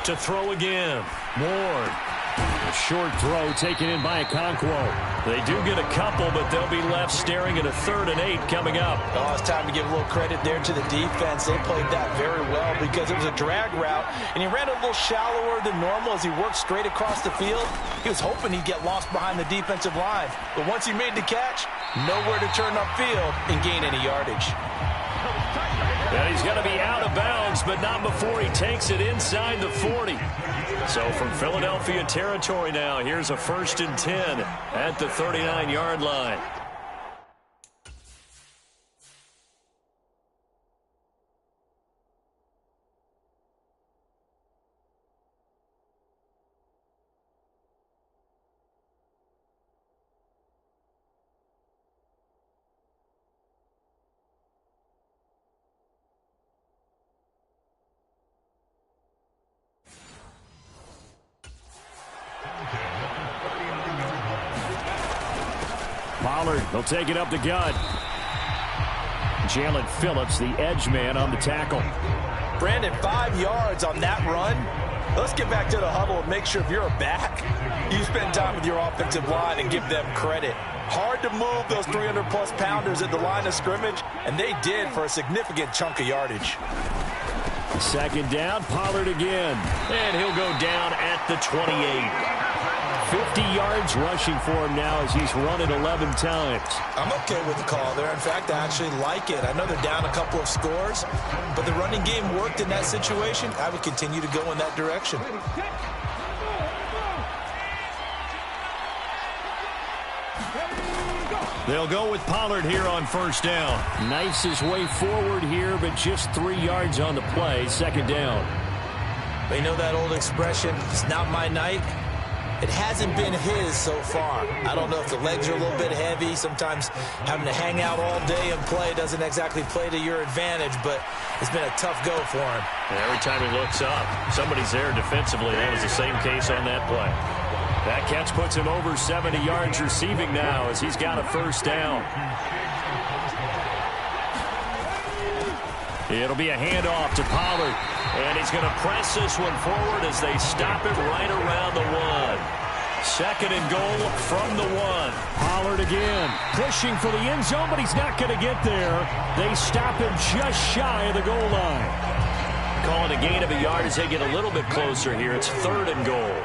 To throw again. Ward. A short throw taken in by Okonkwo. They do get a couple, but they'll be left staring at a 3rd and 8 coming up. Oh, it's time to give a little credit there to the defense. They played that very well because it was a drag route, and he ran a little shallower than normal as he worked straight across the field. He was hoping he'd get lost behind the defensive line, but once he made the catch, nowhere to turn upfield and gain any yardage. And he's going to be out of bounds, but not before he takes it inside the 40. So from Philadelphia territory now, here's a 1st and 10 at the 39-yard line. Pollard, he'll take it up the gut. Jalen Phillips, the edge man on the tackle. Brandon, 5 yards on that run. Let's get back to the huddle and make sure if you're a back, you spend time with your offensive line and give them credit. Hard to move those 300-plus pounders at the line of scrimmage, and they did for a significant chunk of yardage. 2nd down, Pollard again. And he'll go down at the 28. 50 yards rushing for him now as he's run it 11 times. I'm okay with the call there. In fact, I actually like it. I know they're down a couple of scores, but the running game worked in that situation. I would continue to go in that direction. They'll go with Pollard here on first down. Knifes his way forward here, but just 3 yards on the play. Second down. They know that old expression, it's not my night. It hasn't been his so far. I don't know if the legs are a little bit heavy. Sometimes having to hang out all day and play doesn't exactly play to your advantage, but it's been a tough go for him. And every time he looks up, somebody's there defensively. That was the same case on that play. That catch puts him over 70 yards receiving now as he's got a first down. It'll be a handoff to Pollard. And he's going to press this one forward as they stop it right around the 1. Second and goal from the 1. Pollard again, pushing for the end zone, but he's not going to get there. They stop him just shy of the goal line. Calling a gain of a yard as they get a little bit closer here. It's third and goal.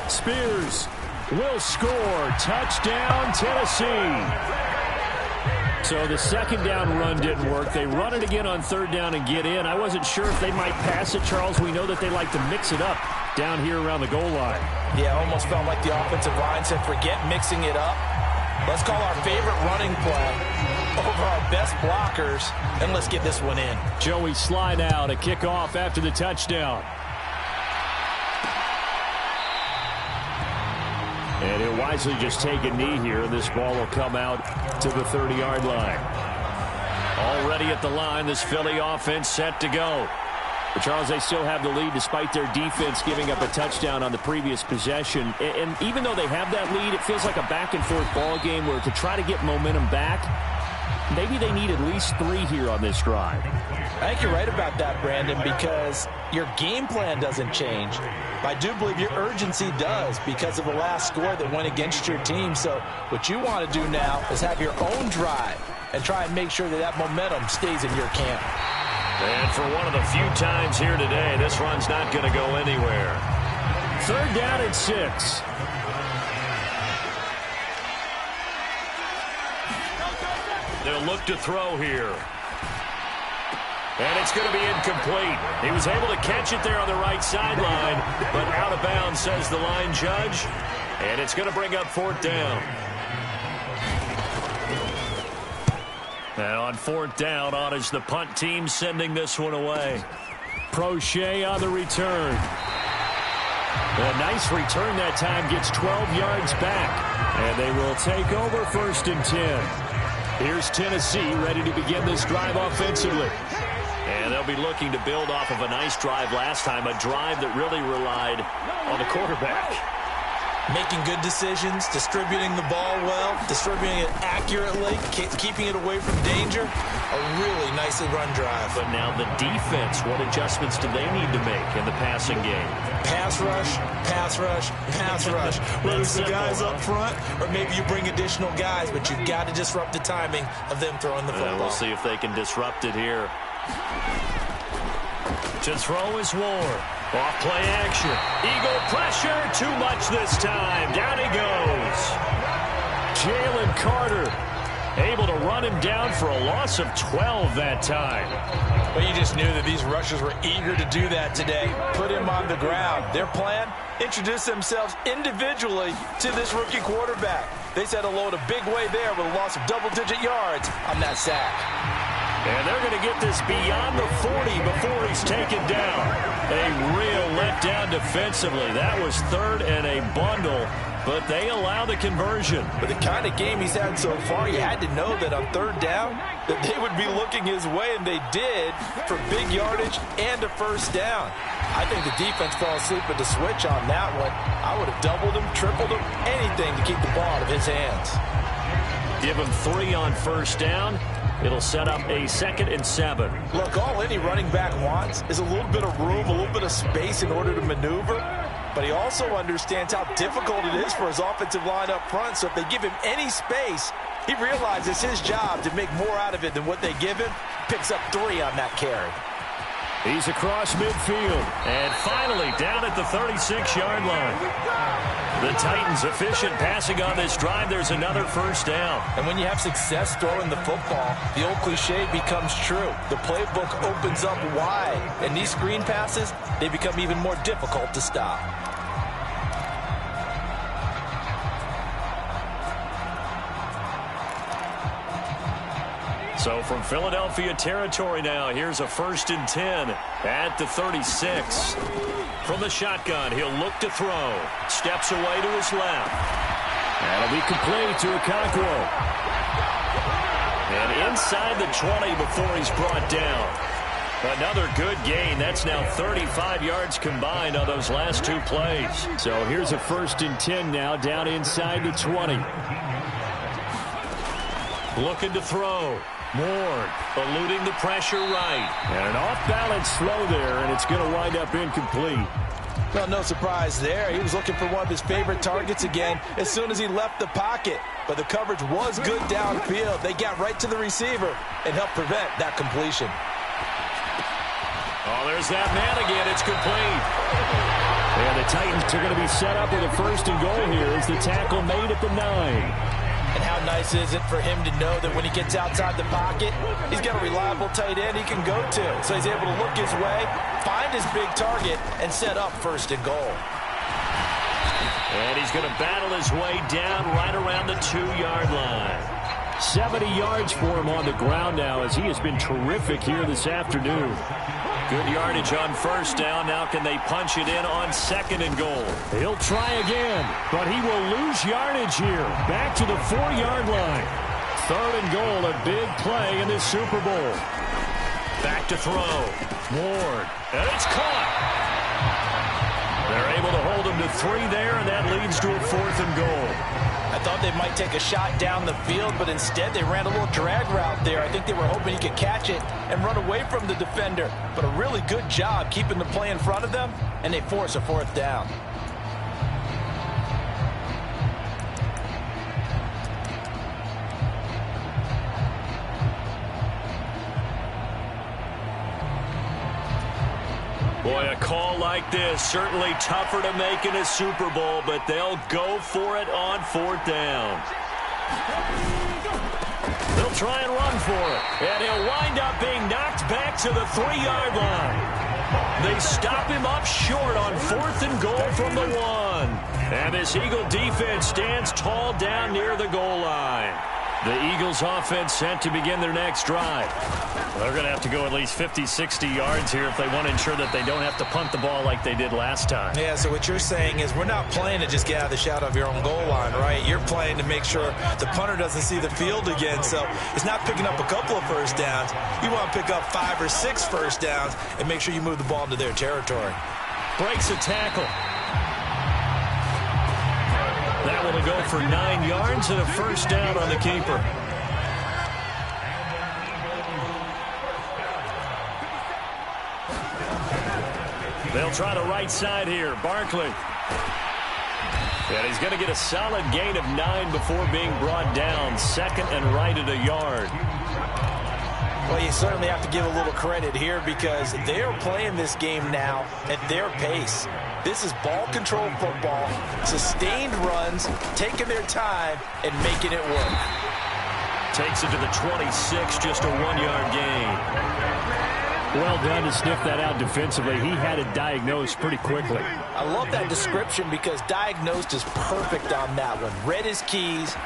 Spears will score. Touchdown, Tennessee. So the second down run didn't work. They run it again on third down and get in. I wasn't sure if they might pass it, Charles. We know that they like to mix it up down here around the goal line. Yeah, almost felt like the offensive line said, forget mixing it up. Let's call our favorite running play over our best blockers, and let's get this one in. Joey slide out, a kickoff after the touchdown. And he'll wisely just take a knee here, and this ball will come out to the 30-yard line. Already at the line, this Philly offense set to go. But Charles, they still have the lead despite their defense giving up a touchdown on the previous possession. And even though they have that lead, it feels like a back-and-forth ball game where to try to get momentum back, maybe they need at least 3 here on this drive. I think you're right about that, Brandon, because your game plan doesn't change. I do believe your urgency does because of the last score that went against your team. So what you want to do now is have your own drive and try and make sure that that momentum stays in your camp. And for one of the few times here today, this run's not going to go anywhere. Third down and 6. They'll look to throw here. And it's going to be incomplete. He was able to catch it there on the right sideline, but out of bounds, says the line judge. And it's going to bring up fourth down. And on fourth down, on is the punt team sending this one away. Prochet on the return. A nice return that time, gets 12 yards back. And they will take over first and 10. Here's Tennessee ready to begin this drive offensively. And they'll be looking to build off of a nice drive last time, a drive that really relied on the quarterback. Making good decisions, distributing the ball well, distributing it accurately, keeping it away from danger. A really nicely run drive. But now the defense, what adjustments do they need to make in the passing game? Pass rush, pass rush, pass rush. Whether it's the guys up front or maybe you bring additional guys, but you've got to disrupt the timing of them throwing the football. We'll see if they can disrupt it here. To throw is Ward. Off play action. Eagle pressure. Too much this time. Down he goes. Jalen Carter able to run him down for a loss of 12 that time. But you just knew that these rushers were eager to do that today. Put him on the ground. Their plan, introduce themselves individually to this rookie quarterback. They said hello to Big Way there with a loss of double-digit yards on that sack. And they're going to get this beyond the 40 before he's taken down. A real letdown defensively. That was third and a bundle, but they allow the conversion. But the kind of game he's had so far, you had to know that on third down, that they would be looking his way, and they did, for big yardage and a first down. I think the defense fell asleep at the switch on that one. I would have doubled him, tripled him, anything to keep the ball out of his hands. Give him 3 on first down. It'll set up a 2nd and 7. Look, all any running back wants is a little bit of room, a little bit of space in order to maneuver. But he also understands how difficult it is for his offensive line up front. So if they give him any space, he realizes his job to make more out of it than what they give him. Picks up 3 on that carry. He's across midfield. And finally down at the 36-yard line. The Titans efficient passing on this drive. There's another first down. And when you have success throwing the football, the old cliche becomes true. The playbook opens up wide. And these screen passes, they become even more difficult to stop. So from Philadelphia territory now, here's a 1st and 10 at the 36. From the shotgun, he'll look to throw. Steps away to his left. That'll be complete to Okonkwo. And inside the 20 before he's brought down. Another good gain. That's now 35 yards combined on those last 2 plays. So here's a 1st and 10 now down inside the 20. Looking to throw. Ward eluding the pressure right. And an off-balance throw there, and it's going to wind up incomplete. Well, no surprise there. He was looking for one of his favorite targets again as soon as he left the pocket. But the coverage was good downfield. They got right to the receiver and helped prevent that completion. Oh, there's that man again. It's complete. And the Titans are going to be set up with a 1st and goal here as the tackle made at the 9. And how nice is it for him to know that when he gets outside the pocket, he's got a reliable tight end he can go to. So he's able to look his way, find his big target, and set up 1st and goal. And he's going to battle his way down right around the 2-yard line. 70 yards for him on the ground now as he has been terrific here this afternoon. Good yardage on 1st down. Now can they punch it in on 2nd and goal? He'll try again, but he will lose yardage here. Back to the 4-yard line. 3rd and goal, a big play in this Super Bowl. Back to throw. Ward. And it's caught. They're able to hold him to 3 there, and that leads to a 4th and goal. I thought they might take a shot down the field, but instead they ran a little drag route there. I think they were hoping he could catch it and run away from the defender. But a really good job keeping the play in front of them, and they force a 4th down. Boy, a call like this, certainly tougher to make in a Super Bowl, but they'll go for it on 4th down. They'll try and run for it, and he'll wind up being knocked back to the 3-yard line. They stop him up short on 4th and goal from the 1. And this Eagle defense stands tall down near the goal line. The Eagles offense set to begin their next drive. They're going to have to go at least 50, 60 yards here if they want to ensure that they don't have to punt the ball like they did last time. Yeah, so what you're saying is we're not playing to just get out of the shadow of your own goal line, right? You're playing to make sure the punter doesn't see the field again. So it's not picking up a couple of 1st downs. You want to pick up 5 or 6 1st downs and make sure you move the ball into their territory. Breaks a tackle. That will go for 9 yards and a 1st down on the keeper. They'll try the right side here. Barkley. And he's going to get a solid gain of 9 before being brought down. 2nd and right at a yard. Well, you certainly have to give a little credit here because they're playing this game now at their pace. This is ball control football, sustained runs, taking their time, and making it work. Takes it to the 26, just a 1-yard gain. Well done to sniff that out defensively. He had it diagnosed pretty quickly. I love that description because diagnosed is perfect on that one. Read his keys,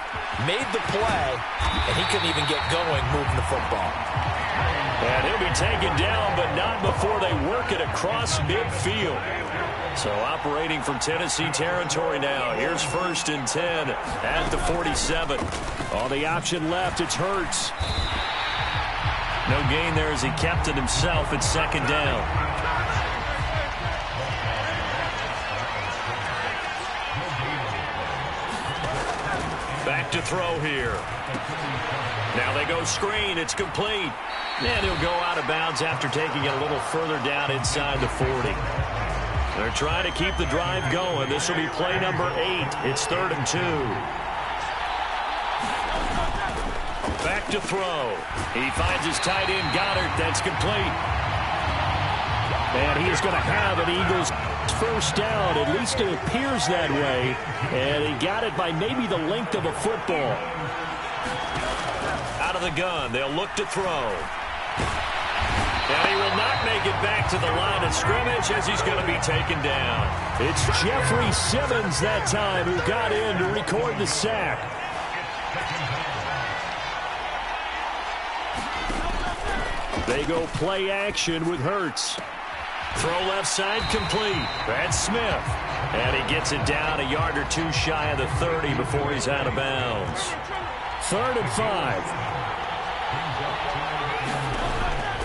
made the play, and he couldn't even get going moving the football. And he'll be taken down, but not before they work it across midfield. So operating from Tennessee territory now. Here's 1st and 10 at the 47. On the option left, it's Hurts. No gain there as he kept it himself at 2nd down. Back to throw here. Now they go screen. It's complete. And he'll go out of bounds after taking it a little further down inside the 40. They're trying to keep the drive going. This will be play number 8. It's 3rd and 2. Back to throw. He finds his tight end, Goddard. That's complete. And he is going to have an Eagles first down. At least it appears that way. And he got it by maybe the length of a football. Out of the gun, they'll look to throw. And he will not make it back to the line of scrimmage as he's going to be taken down. It's Jeffrey Simmons that time who got in to record the sack. They go play action with Hurts. Throw left side complete. That's Smith. And he gets it down a yard or two shy of the 30 before he's out of bounds. 3rd and 5.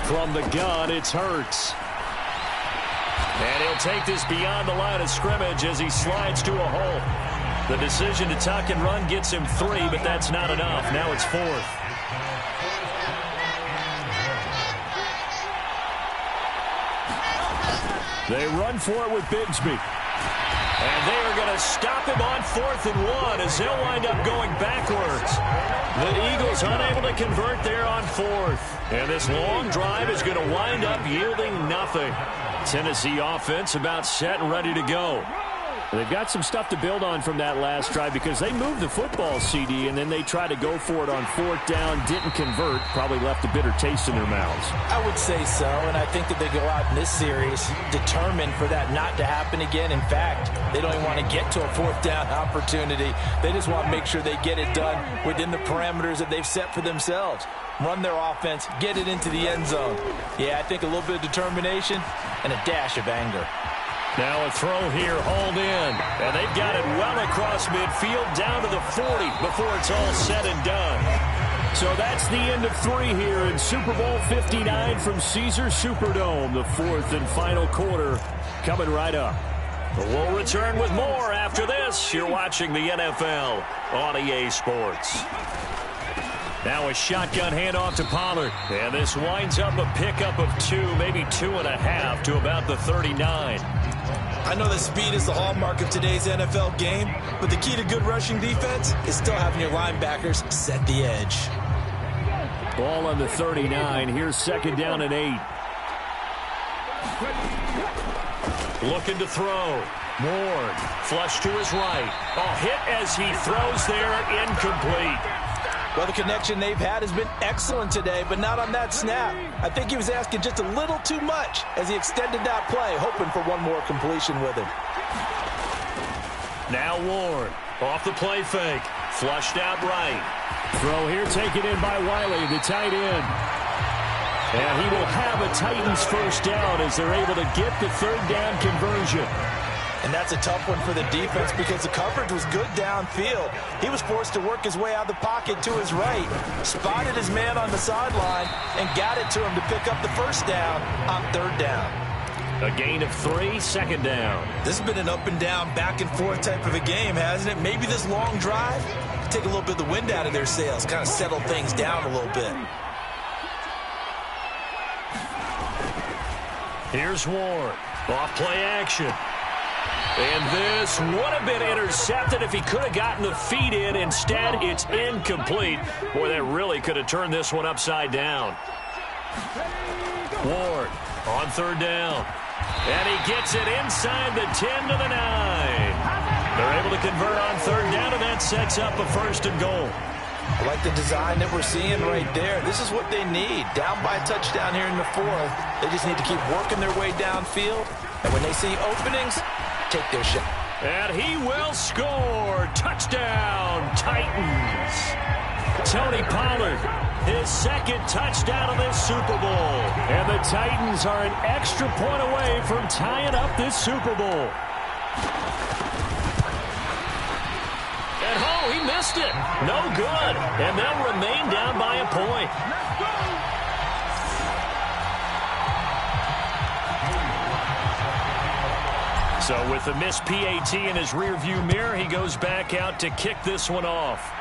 From the gun, it's Hurts. And he'll take this beyond the line of scrimmage as he slides to a hole. The decision to tuck and run gets him 3, but that's not enough. Now it's 4th. They run for it with Bigsby. And they are going to stop him on 4th and 1 as they'll wind up going backwards. The Eagles unable to convert there on 4th. And this long drive is going to wind up yielding nothing. Tennessee offense about set and ready to go. They've got some stuff to build on from that last drive because they moved the football, CD, and then they tried to go for it on 4th down, didn't convert, probably left a bitter taste in their mouths. I would say so, and I think that they go out in this series determined for that not to happen again. In fact, they don't even want to get to a 4th down opportunity. They just want to make sure they get it done within the parameters that they've set for themselves. Run their offense, get it into the end zone. Yeah, I think a little bit of determination and a dash of anger. Now a throw here, hauled in. And they've got it well across midfield down to the 40 before it's all said and done. So that's the end of 3 here in Super Bowl 59 from Caesars Superdome. The 4th and final quarter coming right up. We'll return with more after this. You're watching the NFL on EA Sports. Now a shotgun handoff to Pollard. And this winds up a pickup of 2, maybe 2.5 to about the 39. I know that speed is the hallmark of today's NFL game, but the key to good rushing defense is still having your linebackers set the edge. Ball on the 39. Here's 2nd down and 8. Looking to throw. Ward, flush to his right. A hit as he throws there, incomplete. Well, the connection they've had has been excellent today, but not on that snap. I think he was asking just a little too much as he extended that play, hoping for one more completion with him. Now Ward, off the play fake, flushed out right. Throw here taken in by Wiley, the tight end. And he will have a Titans first down as they're able to get the 3rd down conversion. And that's a tough one for the defense because the coverage was good downfield. He was forced to work his way out of the pocket to his right, spotted his man on the sideline, and got it to him to pick up the first down on 3rd down. A gain of 3, 2nd down. This has been an up and down, back and forth type of a game, hasn't it? Maybe this long drive, take a little bit of the wind out of their sails, kind of settle things down a little bit. Here's Ward, off play action. And this would have been intercepted if he could have gotten the feet in. Instead, it's incomplete. Boy, that really could have turned this one upside down. Ward on 3rd down. And he gets it inside the 10 to the 9. They're able to convert on 3rd down, and that sets up a 1st and goal. I like the design that we're seeing right there. This is what they need. Down by a touchdown here in the 4th. They just need to keep working their way downfield. And when they see openings, take their shot. And he will score. Touchdown, Titans. Tony Pollard, his 2nd touchdown of this Super Bowl. And the Titans are an extra point away from tying up this Super Bowl. And oh, he missed it. No good. And they'll remain down by a point. So with the missed PAT in his rearview mirror, he goes back out to kick this one off.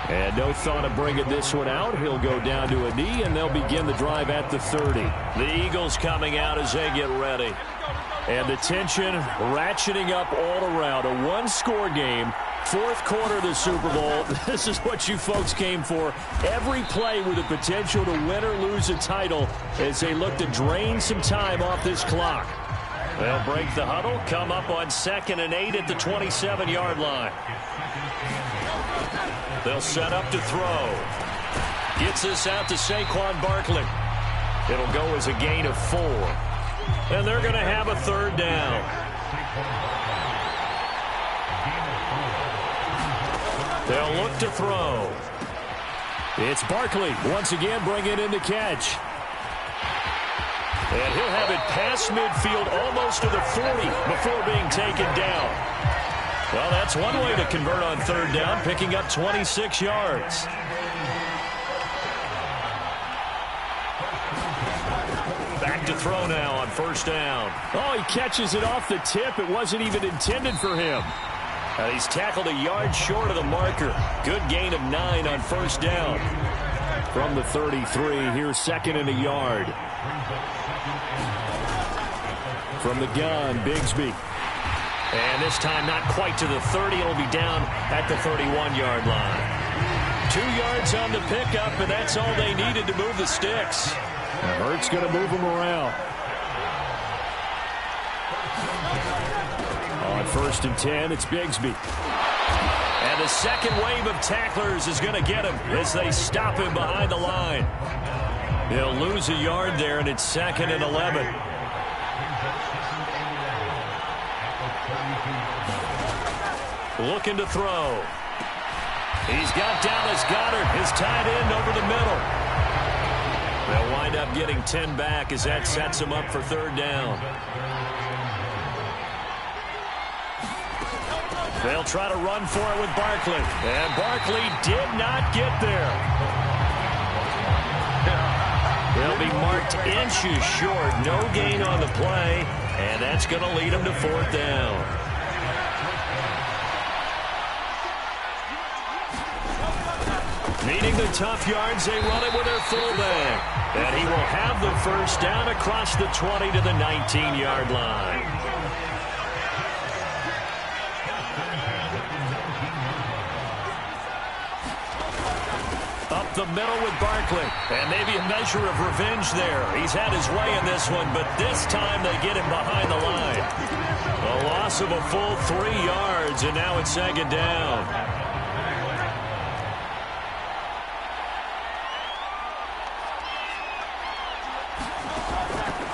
And no thought of bringing this one out. He'll go down to a knee, and they'll begin the drive at the 30. The Eagles coming out as they get ready. And the tension ratcheting up all around. A one-score game. Fourth quarter of the Super Bowl. This is what you folks came for. Every play with the potential to win or lose a title as they look to drain some time off this clock. They'll break the huddle, come up on 2nd and 8 at the 27-yard line. They'll set up to throw. Gets this out to Saquon Barkley. It'll go as a gain of 4. And they're going to have a 3rd down. They'll look to throw. It's Barkley once again bringing in the catch. And he'll have it past midfield almost to the 40 before being taken down. Well, that's one way to convert on 3rd down, picking up 26 yards. Back to throw now on 1st down. Oh, he catches it off the tip. It wasn't even intended for him. He's tackled a yard short of the marker. Good gain of 9 on 1st down. From the 33, here's 2nd and a yard. From the gun, Bigsby. And this time not quite to the 30. It'll be down at the 31-yard line. 2 yards on the pickup, and that's all they needed to move the sticks. And Hurts going to move them around. On 1st and 10, it's Bigsby. And the second wave of tacklers is going to get him as they stop him behind the line. He'll lose a yard there, and it's 2nd and 11. Looking to throw. He's got Dallas Goedert, his tight end, over the middle. They'll wind up getting 10 back as that sets him up for 3rd down. They'll try to run for it with Barkley. And Barkley did not get there. They'll be marked inches short. No gain on the play. And that's going to lead them to 4th down. Needing the tough yards, they run it with their fullback. And he will have the 1st down across the 20 to the 19-yard line. Up the middle with Barkley. And maybe a measure of revenge there. He's had his way in this one, but this time they get him behind the line. A loss of a full 3 yards, and now it's 2nd down.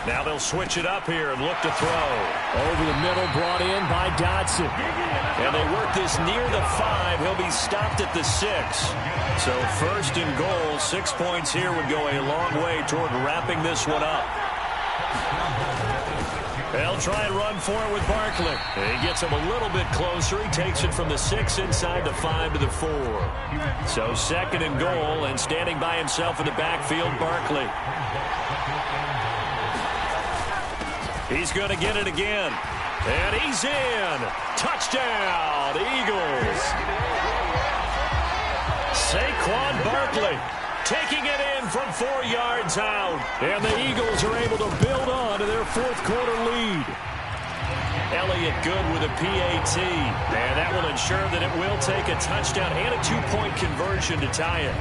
Now they'll switch it up here and look to throw. Over the middle, brought in by Dotson. And they work this near the 5. He'll be stopped at the 6. So 1st and goal, 6 points here would go a long way toward wrapping this one up. They'll try and run for it with Barkley. And he gets him a little bit closer. He takes it from the 6 inside the 5 to the 4. So 2nd and goal, and standing by himself in the backfield, Barkley. He's going to get it again. And he's in. Touchdown, Eagles. Saquon Barkley taking it in from 4 yards out. And the Eagles are able to build on to their 4th quarter lead. Elliott good with a PAT. And that will ensure that it will take a touchdown and a 2-point conversion to tie it.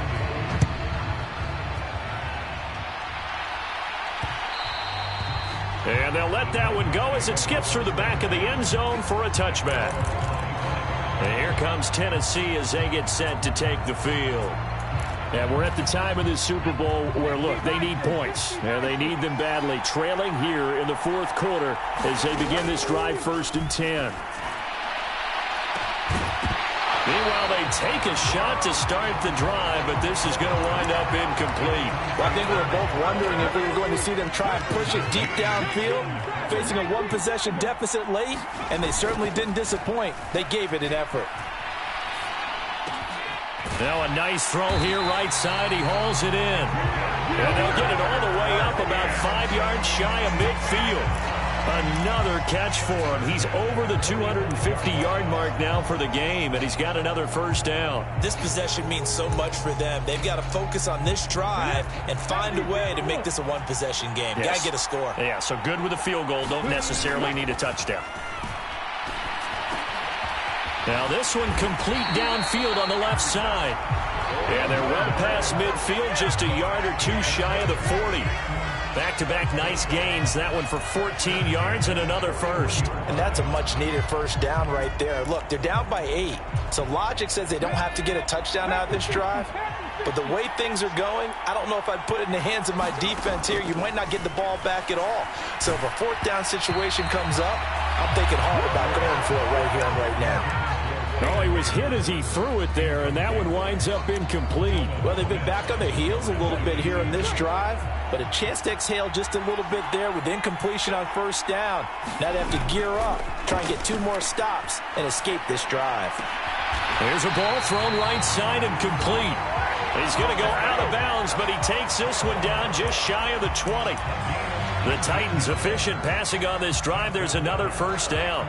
And they'll let that one go as it skips through the back of the end zone for a touchback. And here comes Tennessee as they get set to take the field. And we're at the time of this Super Bowl where, look, they need points. And they need them badly. Trailing here in the 4th quarter as they begin this drive 1st and 10. Meanwhile, they take a shot to start the drive, but this is going to wind up incomplete. Well, I think we were both wondering if we were going to see them try and push it deep downfield, facing a 1-possession deficit late, and they certainly didn't disappoint. They gave it an effort. Now a nice throw here right side. He hauls it in. And they'll get it all the way up about 5 yards shy of midfield. Another catch for him. He's over the 250-yard mark now for the game, and he's got another 1st down. This possession means so much for them. They've got to focus on this drive and find a way to make this a 1-possession game. Yes. Got to get a score. Yeah, so good with a field goal. Don't necessarily need a touchdown. Now this one complete downfield on the left side. And they're well past midfield, just a yard or two shy of the 40. Back-to-back nice gains. That one for 14 yards and another first. And that's a much-needed first down right there. Look, they're down by 8. So logic says they don't have to get a touchdown out of this drive. But the way things are going, I don't know if I'd put it in the hands of my defense here. You might not get the ball back at all. So if a fourth down situation comes up, I'm thinking hard about going for it right here and right now. Oh, he was hit as he threw it there, and that one winds up incomplete. Well, they've been back on their heels a little bit here in this drive, but a chance to exhale just a little bit there with incompletion on first down. Now they have to gear up, try and get 2 more stops, and escape this drive. There's a ball thrown right side and complete. He's going to go out of bounds, but he takes this one down just shy of the 20. The Titans efficient passing on this drive. There's another first down.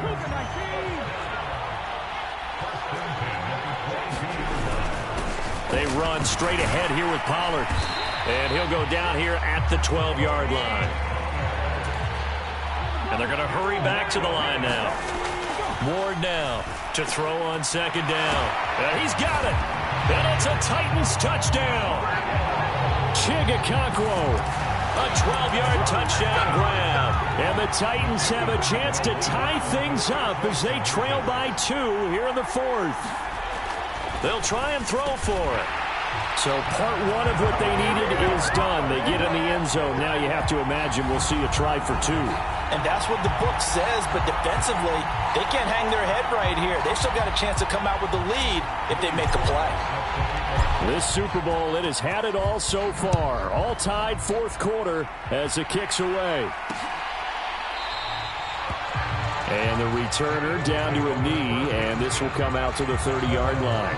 They run straight ahead here with Pollard. And he'll go down here at the 12-yard line. And they're going to hurry back to the line now. Ward now to throw on second down. And he's got it. And it's a Titans touchdown. Chigakonkwo. A 12-yard touchdown grab. And the Titans have a chance to tie things up as they trail by 2 here in the 4th. They'll try and throw for it. So part 1 of what they needed is done. They get in the end zone. Now you have to imagine we'll see a try for 2. And that's what the book says, but defensively, they can't hang their head right here. They've still got a chance to come out with the lead if they make a play. This Super Bowl, it has had it all so far. All tied 4th quarter as the kick's away. And the returner down to a knee, and this will come out to the 30-yard line.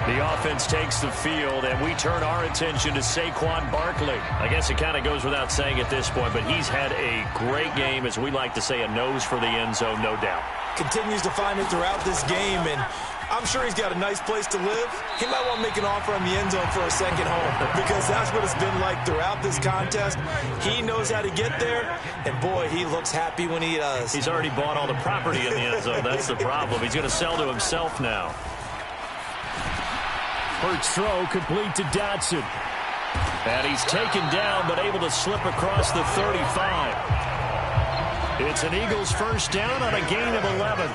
The offense takes the field, and we turn our attention to Saquon Barkley. I guess it kind of goes without saying at this point, but he's had a great game, as we like to say, a nose for the end zone, no doubt. Continues to find it throughout this game, and I'm sure he's got a nice place to live. He might want to make an offer on the end zone for a second home, because that's what it's been like throughout this contest. He knows how to get there, and boy, he looks happy when he does. He's already bought all the property in the end zone. That's the problem. He's going to sell to himself now. Hurts throw complete to Dotson. And he's taken down, but able to slip across the 35. It's an Eagles first down on a gain of 11.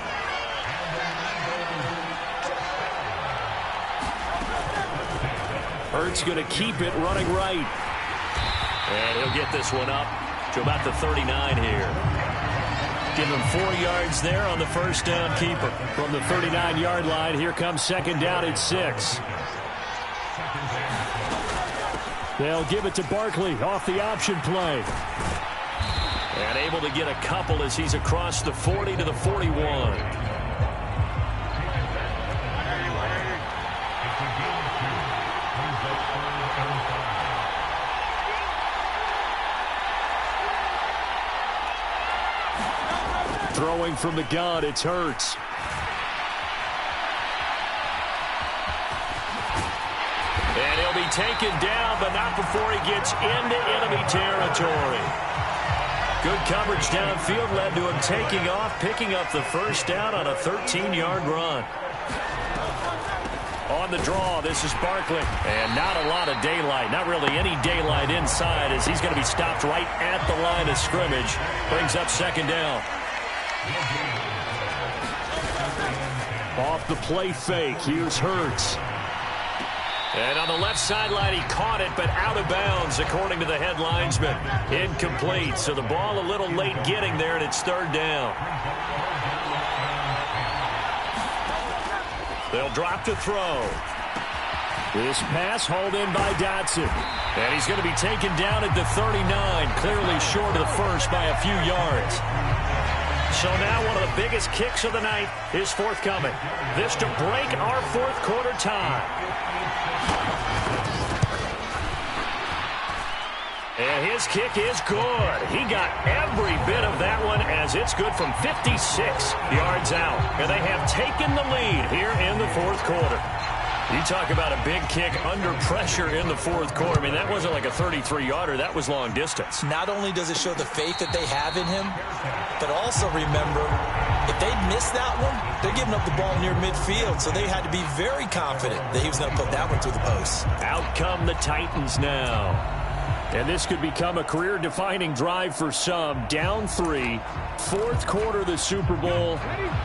Hurts going to keep it running right. And he'll get this one up to about the 39 here. Give him 4 yards there on the first down keeper. From the 39-yard line, here comes second down at 6. They'll give it to Barkley off the option play. And able to get a couple as he's across the 40 to the 41. Throwing from the gun, it's Hurts. And he'll be taken down, but not before he gets into enemy territory. Good coverage downfield led to him taking off, picking up the first down on a 13-yard run. On the draw, this is Barkley. And not a lot of daylight, not really any daylight inside, as he's going to be stopped right at the line of scrimmage. Brings up second down. Off the play fake, here's Hurts. And on the left sideline, he caught it, but out of bounds, according to the head linesman. Incomplete, so the ball a little late getting there, and it's third down. They'll drop to throw. This pass hauled in by Dotson. And he's going to be taken down at the 39, clearly short of the first by a few yards. So now one of the biggest kicks of the night is forthcoming. This to break our fourth quarter tie. And his kick is good. He got every bit of that one as it's good from 56 yards out. And they have taken the lead here in the fourth quarter. You talk about a big kick under pressure in the fourth quarter. I mean, that wasn't like a 33-yarder. That was long distance. Not only does it show the faith that they have in him, but also remember, If they missed that one, they're giving up the ball near midfield, so they had to be very confident that he was going to put that one through the post. Out come the Titans now. And this could become a career-defining drive for some. Down 3, fourth quarter of the Super Bowl.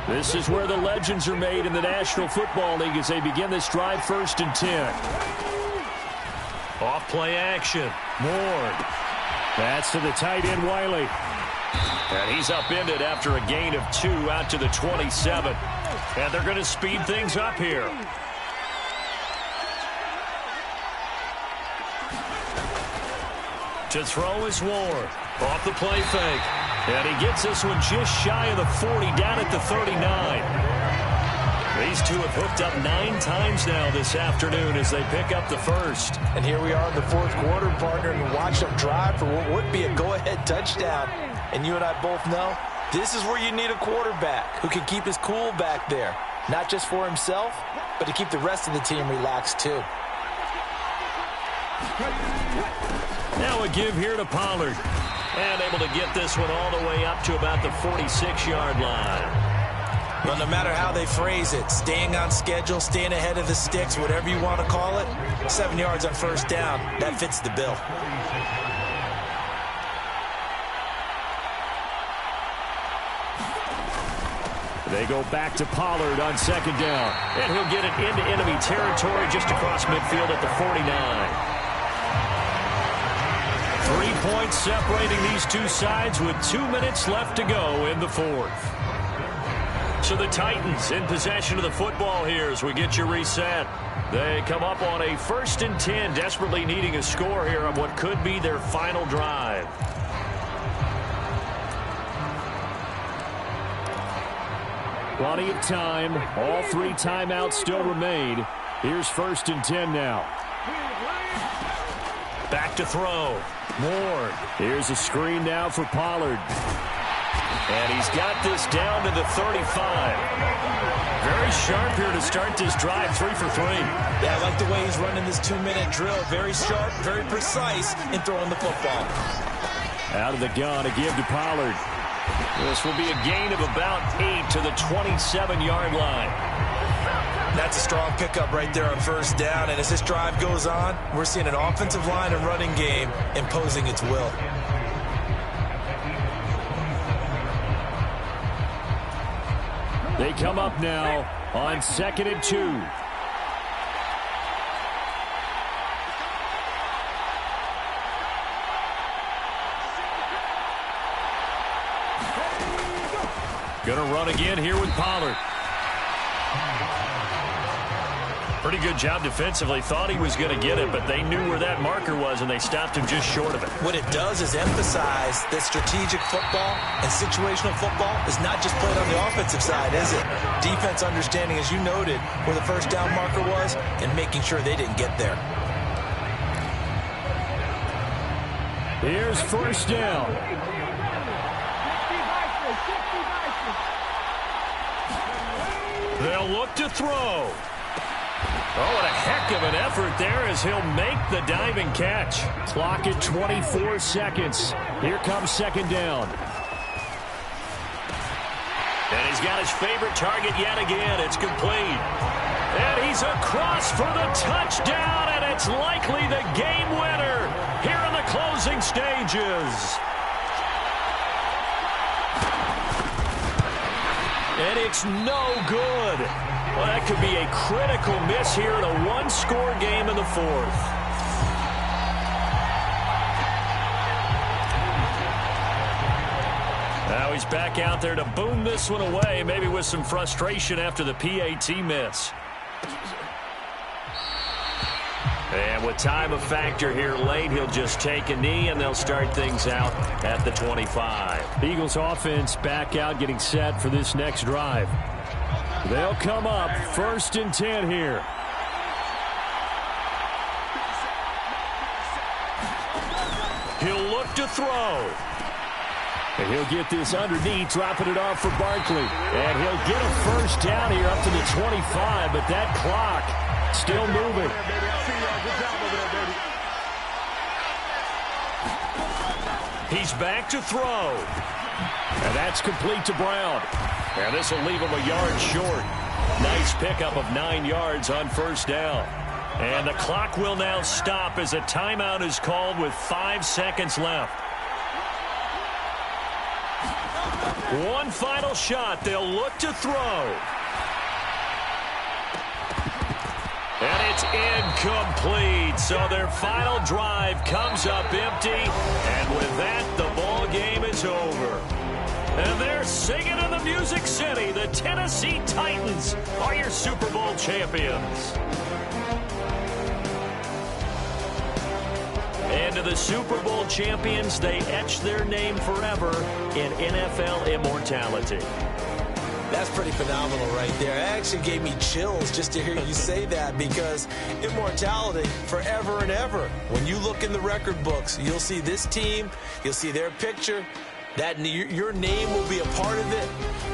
This is where the legends are made in the National Football League as they begin this drive 1st and 10. Off play action. Ward. That's to the tight end, Wiley. And he's upended after a gain of 2 out to the 27. And they're going to speed things up here. To throw is Ward. Off the play fake. And he gets this one just shy of the 40, down at the 39. These two have hooked up 9 times now this afternoon as they pick up the first. And here we are in the fourth quarter, partner, and watch them drive for what would be a go-ahead touchdown. And you and I both know this is where you need a quarterback who can keep his cool back there. Not just for himself, but to keep the rest of the team relaxed too. Now a give here to Pollard. And able to get this one all the way up to about the 46-yard line. Well, no matter how they phrase it, staying on schedule, staying ahead of the sticks, whatever you want to call it, 7 yards on first down, that fits the bill. They go back to Pollard on second down. And he'll get it into enemy territory just across midfield at the 49. 3 points separating these two sides with 2 minutes left to go in the fourth. So the Titans in possession of the football here as we get you reset. They come up on a 1st and 10, desperately needing a score here on what could be their final drive. Plenty of time. All 3 timeouts still remain. Here's 1st and 10 now. Back to throw. Ward. Here's a screen now for Pollard. And he's got this down to the 35. Very sharp here to start this drive, 3 for 3. Yeah, I like the way he's running this 2-minute drill. Very sharp, very precise in throwing the football. Out of the gun, a give to Pollard. This will be a gain of about 8 to the 27-yard line. That's a strong pickup right there on first down. And as this drive goes on, we're seeing an offensive line and running game imposing its will. They come up now on 2nd and 2. Gonna run again here with Pollard. Pretty good job defensively. Thought he was going to get it, but they knew where that marker was, and they stopped him just short of it. What it does is emphasize that strategic football and situational football is not just played on the offensive side, is it? Defense understanding, as you noted, where the first down marker was and making sure they didn't get there. Here's first down. They'll look to throw. Oh, what a heck of an effort there as he'll make the diving catch. Clock at 24 seconds. Here comes second down. And he's got his favorite target yet again. It's complete. And he's across for the touchdown, and it's likely the game winner here in the closing stages. And it's no good. Well, that could be a critical miss here in a one-score game in the fourth. Now he's back out there to boom this one away, maybe with some frustration after the PAT miss. And with time a factor here late, he'll just take a knee, and they'll start things out at the 25. Eagles offense back out, getting set for this next drive. They'll come up 1st and 10 here. He'll look to throw. And he'll get this underneath, dropping it off for Barkley. And he'll get a first down here up to the 25, but that clock still moving. He's back to throw. And that's complete to Brown. And this will leave him a yard short. Nice pickup of 9 yards on first down. And the clock will now stop as a timeout is called with 5 seconds left. One final shot. They'll look to throw. And it's incomplete. So their final drive comes up empty. And with that, the ball game is over. And they're singing in the Music City. The Tennessee Titans are your Super Bowl champions. And to the Super Bowl champions, they etch their name forever in NFL immortality. That's pretty phenomenal right there. It actually gave me chills just to hear you say that, because immortality forever and ever. When you look in the record books, you'll see this team, you'll see their picture, that your name will be a part of it.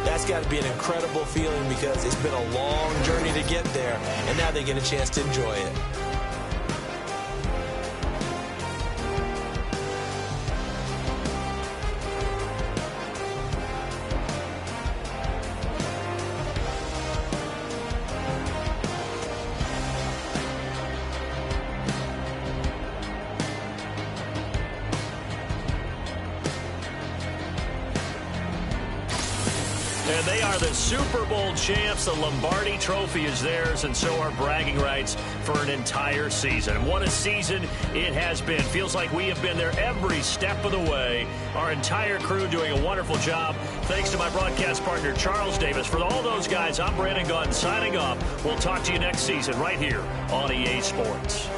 That's got to be an incredible feeling, because it's been a long journey to get there, and now they get a chance to enjoy it. And they are the Super Bowl champs. The Lombardi Trophy is theirs, and so are bragging rights for an entire season. What a season it has been. Feels like we have been there every step of the way. Our entire crew doing a wonderful job. Thanks to my broadcast partner, Charles Davis. For all those guys, I'm Brandon Gunn signing off. We'll talk to you next season right here on EA Sports.